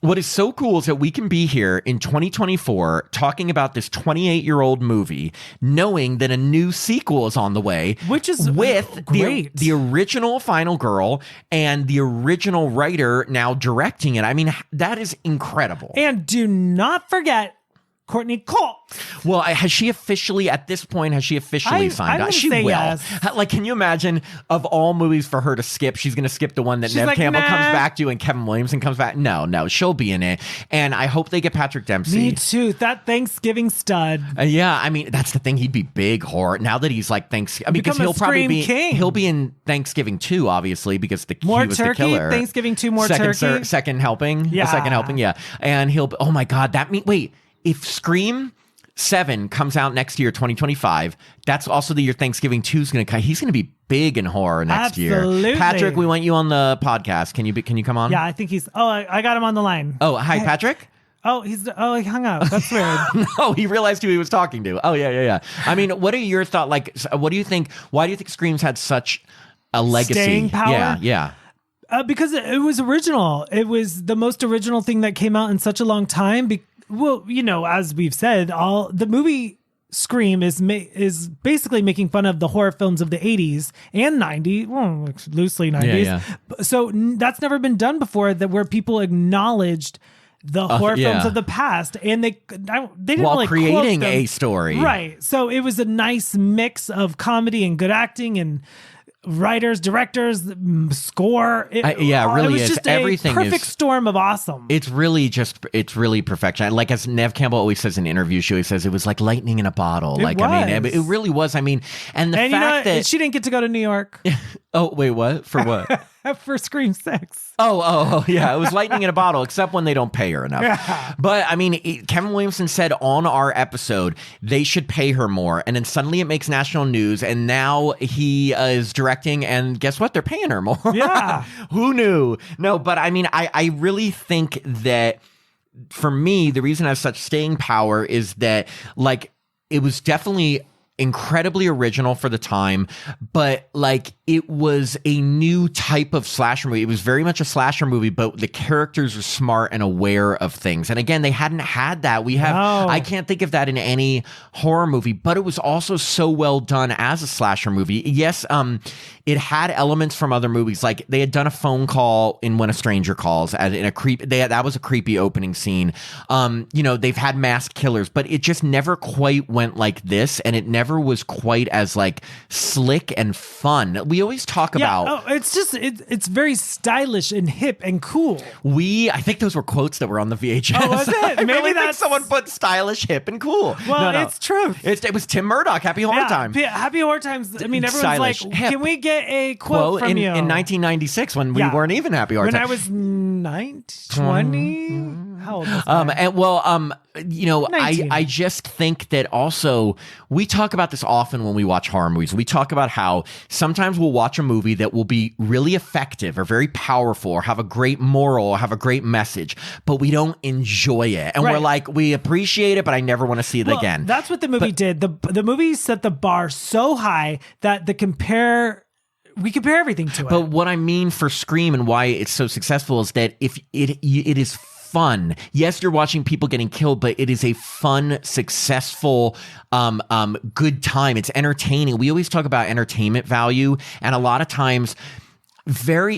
[SPEAKER 2] what is so cool is that we can be here in 2024 talking about this 28-year-old movie, knowing that a new sequel is on the way,
[SPEAKER 1] which is
[SPEAKER 2] with
[SPEAKER 1] great.
[SPEAKER 2] The original Final Girl and the original writer now directing it. I mean, that is incredible.
[SPEAKER 1] And do not forget Courtney Cox.
[SPEAKER 2] Well, has she officially signed
[SPEAKER 1] I'm
[SPEAKER 2] on? She
[SPEAKER 1] say
[SPEAKER 2] will.
[SPEAKER 1] Yes.
[SPEAKER 2] Like, can you imagine of all movies for her to skip, she's going to skip the one that Nev
[SPEAKER 1] like,
[SPEAKER 2] Campbell
[SPEAKER 1] nah.
[SPEAKER 2] comes back to and Kevin Williamson comes back? No, she'll be in it. And I hope they get Patrick Dempsey.
[SPEAKER 1] Me too. That Thanksgiving stud.
[SPEAKER 2] Yeah, I mean, that's the thing. He'd be big horror now that he's like Thanksgiving. I mean, because
[SPEAKER 1] Become a Scream king.
[SPEAKER 2] He'll be in Thanksgiving 2, obviously, because he
[SPEAKER 1] More
[SPEAKER 2] was
[SPEAKER 1] turkey.
[SPEAKER 2] the killer.
[SPEAKER 1] Thanksgiving 2, more turkey.
[SPEAKER 2] Second helping.
[SPEAKER 1] Yeah.
[SPEAKER 2] The second helping. Yeah. And oh my God, wait, if Scream 7 comes out next year, 2025. That's also the year Thanksgiving 2 is going to come. He's going to be big in horror next
[SPEAKER 1] Absolutely.
[SPEAKER 2] year. Patrick, we want you on the podcast. Can you come on?
[SPEAKER 1] Yeah, I think he's. Oh, I got him on the line.
[SPEAKER 2] Oh, hi, Patrick.
[SPEAKER 1] Oh, he hung up. That's weird.
[SPEAKER 2] No, he realized who he was talking to. Oh, yeah. I mean, what are your thoughts? Like, what do you think? Why do you think Scream's had such a legacy?
[SPEAKER 1] Staying power?
[SPEAKER 2] Yeah.
[SPEAKER 1] Because it was original. It was the most original thing that came out in such a long time. Well, as we've said, the movie Scream is basically making fun of the horror films of the 80s and 90s, well, loosely 90s.
[SPEAKER 2] Yeah.
[SPEAKER 1] So that's never been done before, where people acknowledged the horror films of the past, and they didn't
[SPEAKER 2] while
[SPEAKER 1] really
[SPEAKER 2] creating
[SPEAKER 1] quote them.
[SPEAKER 2] a story,
[SPEAKER 1] right? So it was a nice mix of comedy and good acting and writers, directors, score.
[SPEAKER 2] It really
[SPEAKER 1] was
[SPEAKER 2] is.
[SPEAKER 1] Just
[SPEAKER 2] Everything
[SPEAKER 1] a perfect
[SPEAKER 2] is
[SPEAKER 1] storm of awesome.
[SPEAKER 2] It's really perfection. Like, as Nev Campbell always says in interviews, she always says it was like lightning in a bottle.
[SPEAKER 1] I mean,
[SPEAKER 2] it really was. I mean, and the fact that
[SPEAKER 1] she didn't get to go to New York.
[SPEAKER 2] Oh, wait, what? For what?
[SPEAKER 1] For Scream 6.
[SPEAKER 2] Oh, yeah. It was lightning in a bottle, except when they don't pay her enough.
[SPEAKER 1] Yeah.
[SPEAKER 2] But, I mean, Kevin Williamson said on our episode they should pay her more. And then suddenly it makes national news. And now he is directing. And guess what? They're paying her more.
[SPEAKER 1] Yeah.
[SPEAKER 2] Who knew? No, but, I mean, I really think that for me, the reason I have such staying power is that, like, it was definitely incredibly original for the time, but like it was a new type of slasher movie. It was very much a slasher movie, but the characters were smart and aware of things. And again, they hadn't had that. I can't think of that in any horror movie, but it was also so well done as a slasher movie. Yes, it had elements from other movies. Like they had done a phone call in When a Stranger Calls that was a creepy opening scene. They've had masked killers, but it just never quite went like this, and it never was quite as like slick and fun. We always talk about
[SPEAKER 1] it's very stylish and hip and cool.
[SPEAKER 2] I think those were quotes that were on the VHS.
[SPEAKER 1] Oh, was it?
[SPEAKER 2] I
[SPEAKER 1] Maybe
[SPEAKER 2] really think
[SPEAKER 1] that's
[SPEAKER 2] someone put stylish, hip, and cool.
[SPEAKER 1] Well, no. It's true.
[SPEAKER 2] It was Tim Murdoch. Happy Horror Time.
[SPEAKER 1] Happy Horror Times. I mean, everyone's
[SPEAKER 2] stylish,
[SPEAKER 1] like,
[SPEAKER 2] hip.
[SPEAKER 1] Can we get a quote from you?
[SPEAKER 2] In 1996 when we weren't even Happy Horror Time.
[SPEAKER 1] When I was 20. How old was I?
[SPEAKER 2] I just think that also we talk about this often when we watch horror movies. We talk about how sometimes we'll watch a movie that will be really effective or very powerful or have a great moral or have a great message, but we don't enjoy it. And we're like, we appreciate it, but I never want to see it again.
[SPEAKER 1] That's what the movie did. The movie set the bar so high that we compare everything to it.
[SPEAKER 2] But what I mean for Scream and why it's so successful is that if it is fun. Yes, you're watching people getting killed, but it is a fun, successful, good time. It's entertaining. We always talk about entertainment value, and a lot of times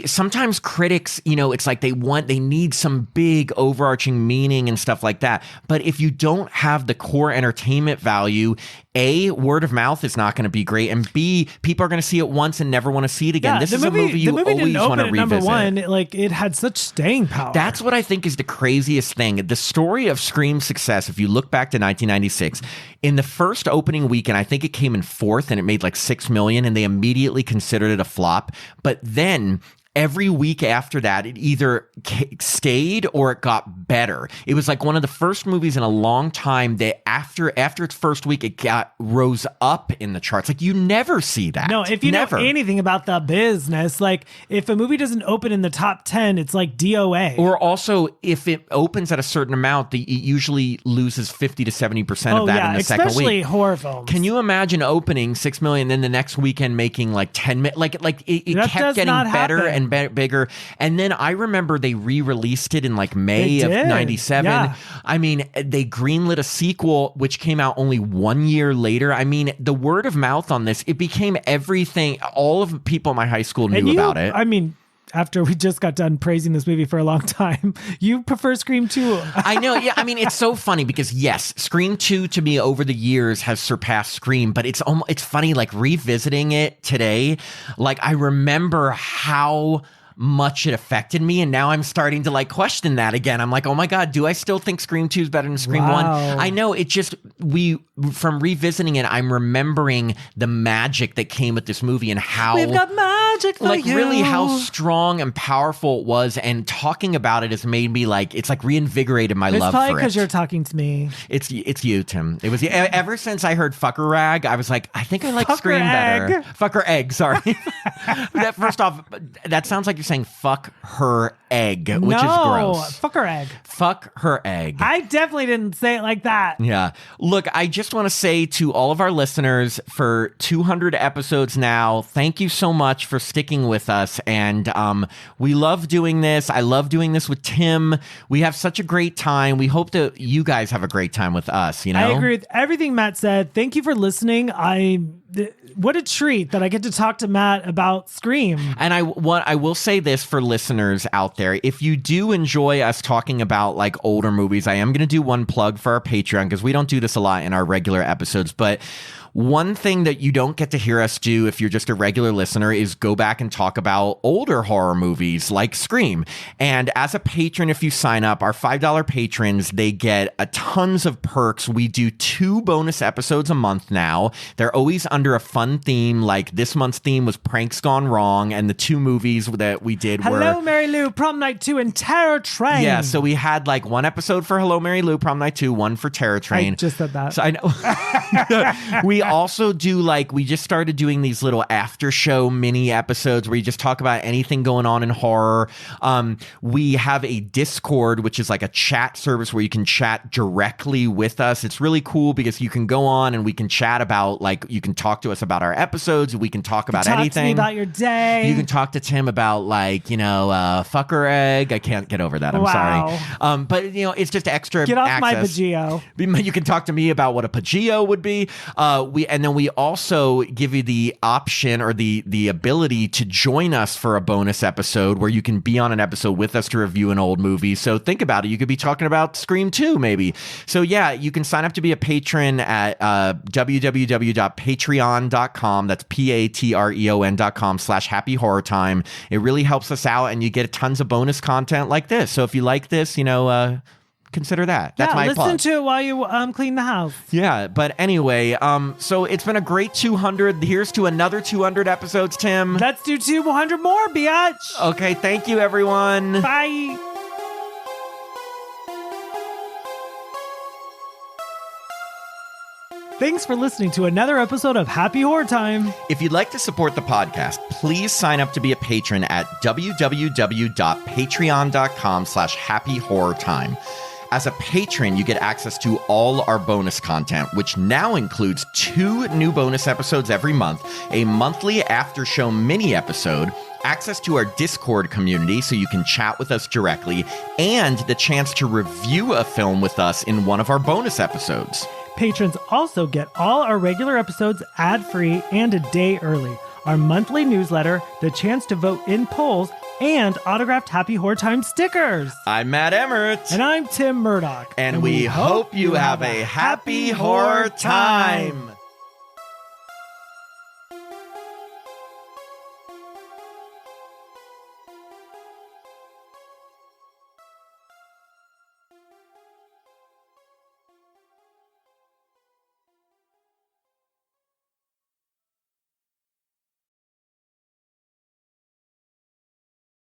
[SPEAKER 2] sometimes critics, it's like they need some big overarching meaning and stuff like that. But if you don't have the core entertainment value, A, word of mouth is not going to be great, and B, people are going to see it once and never want to see it again. This is a movie you always want to revisit.
[SPEAKER 1] Number one, like it had such staying power.
[SPEAKER 2] That's what I think is the craziest thing. The story of Scream's success, if you look back to 1996, in the first opening weekend, I think it came in fourth and it made like $6 million, and they immediately considered it a flop. But then every week after that, it either stayed or it got better. It was like one of the first movies in a long time that after its first week, it rose up in the charts. Like you never see that.
[SPEAKER 1] No, if you know anything about the business, like if a movie doesn't open in the top 10, it's like DOA.
[SPEAKER 2] Or also, if it opens at a certain amount, it usually loses 50 to 70% of that in the second week.
[SPEAKER 1] Especially horror films.
[SPEAKER 2] Can you imagine opening $6 million, then the next weekend making like 10 million? Like it kept getting better and bigger. And then I remember they re-released it in like May of 97.
[SPEAKER 1] Yeah.
[SPEAKER 2] I mean, they greenlit a sequel, which came out only 1 year later. I mean, the word of mouth on this, it became everything. All of the people in my high school knew about it.
[SPEAKER 1] I mean, after we just got done praising this movie for a long time. You prefer Scream 2.
[SPEAKER 2] I know. Yeah. I mean, it's so funny because yes, Scream 2 to me over the years has surpassed Scream, but it's funny, like revisiting it today. Like I remember how much it affected me, and now I'm starting to like question that again. I'm like, oh my God, do I still think Scream 2 is better than Scream 1? I know, it just, from revisiting it, I'm remembering the magic that came with this movie and how
[SPEAKER 1] we've got magic for
[SPEAKER 2] like
[SPEAKER 1] you.
[SPEAKER 2] Really how strong and powerful it was, and talking about it has made me like, it's like reinvigorated my love for it.
[SPEAKER 1] It's probably because you're talking to me.
[SPEAKER 2] It's you, Tim. It was ever since I heard Fucker Rag, I was like, I think I like Scream better. Fucker Egg, sorry. First off, that sounds like you're saying fuck her egg, which is gross.
[SPEAKER 1] Fuck her egg.
[SPEAKER 2] Fuck her egg.
[SPEAKER 1] I definitely didn't say it like that.
[SPEAKER 2] Yeah. Look, I just want to say to all of our listeners, for 200 episodes now, thank you so much for sticking with us. And we love doing this. I love doing this with Tim. We have such a great time. We hope that you guys have a great time with us, you know?
[SPEAKER 1] I agree with everything Matt said. Thank you for listening. What a treat that I get to talk to Matt about Scream.
[SPEAKER 2] And I will say this for listeners out there. If you do enjoy us talking about like older movies, I am going to do one plug for our Patreon, because we don't do this a lot in our regular episodes, but one thing that you don't get to hear us do if you're just a regular listener is go back and talk about older horror movies like Scream. And as a patron, if you sign up, our $5 patrons, they get tons of perks. We do 2 bonus episodes a month now. They're always under a fun theme. Like this month's theme was Pranks Gone Wrong, and the 2 movies that we did were
[SPEAKER 1] Hello, Mary Lou, Prom Night 2, and Terror Train.
[SPEAKER 2] Yeah, so we had like 1 episode for Hello, Mary Lou, Prom Night 2, 1 for Terror Train.
[SPEAKER 1] I just said that.
[SPEAKER 2] So I know. We also do we just started doing these little after show mini episodes where you just talk about anything going on in horror. We have a Discord, which is like a chat service where you can chat directly with us. It's really cool because you can go on and we can chat about, like, you can talk to us about our episodes. We can talk about anything.
[SPEAKER 1] Talk to me about your day.
[SPEAKER 2] You can talk to Tim about, like, you know, fucker egg. I can't get over that. I'm sorry. But, you know, it's just extra
[SPEAKER 1] Get off
[SPEAKER 2] access.
[SPEAKER 1] my Pageo.
[SPEAKER 2] You can talk to me about what a Pageo would be. And then we also give you the option or the ability to join us for a bonus episode where you can be on an episode with us to review an old movie. So think about it. You could be talking about Scream 2 maybe. So yeah, you can sign up to be a patron at www.patreon.com. That's patreon.com/happy horror time. It really helps us out, and you get tons of bonus content like this. So if you like this, you know, consider that. That's my
[SPEAKER 1] listen
[SPEAKER 2] plug.
[SPEAKER 1] to it while you clean the house.
[SPEAKER 2] Yeah, but anyway, so it's been a great 200. Here's to another 200 episodes, Tim.
[SPEAKER 1] Let's do 200 more, biatch.
[SPEAKER 2] Okay, thank you, everyone.
[SPEAKER 1] Bye. Thanks for listening to another episode of Happy Horror Time.
[SPEAKER 2] If you'd like to support the podcast, please sign up to be a patron at www.patreon.com/happy horror time. As a patron, you get access to all our bonus content, which now includes 2 new bonus episodes every month, a monthly after show mini episode, access to our Discord community so you can chat with us directly, and the chance to review a film with us in one of our bonus episodes.
[SPEAKER 1] Patrons also get all our regular episodes ad-free and a day early, our monthly newsletter, the chance to vote in polls, and autographed Happy Horror Time stickers.
[SPEAKER 2] I'm Matt Emmert.
[SPEAKER 1] And I'm Tim Murdoch.
[SPEAKER 2] And we hope you have a happy horror time.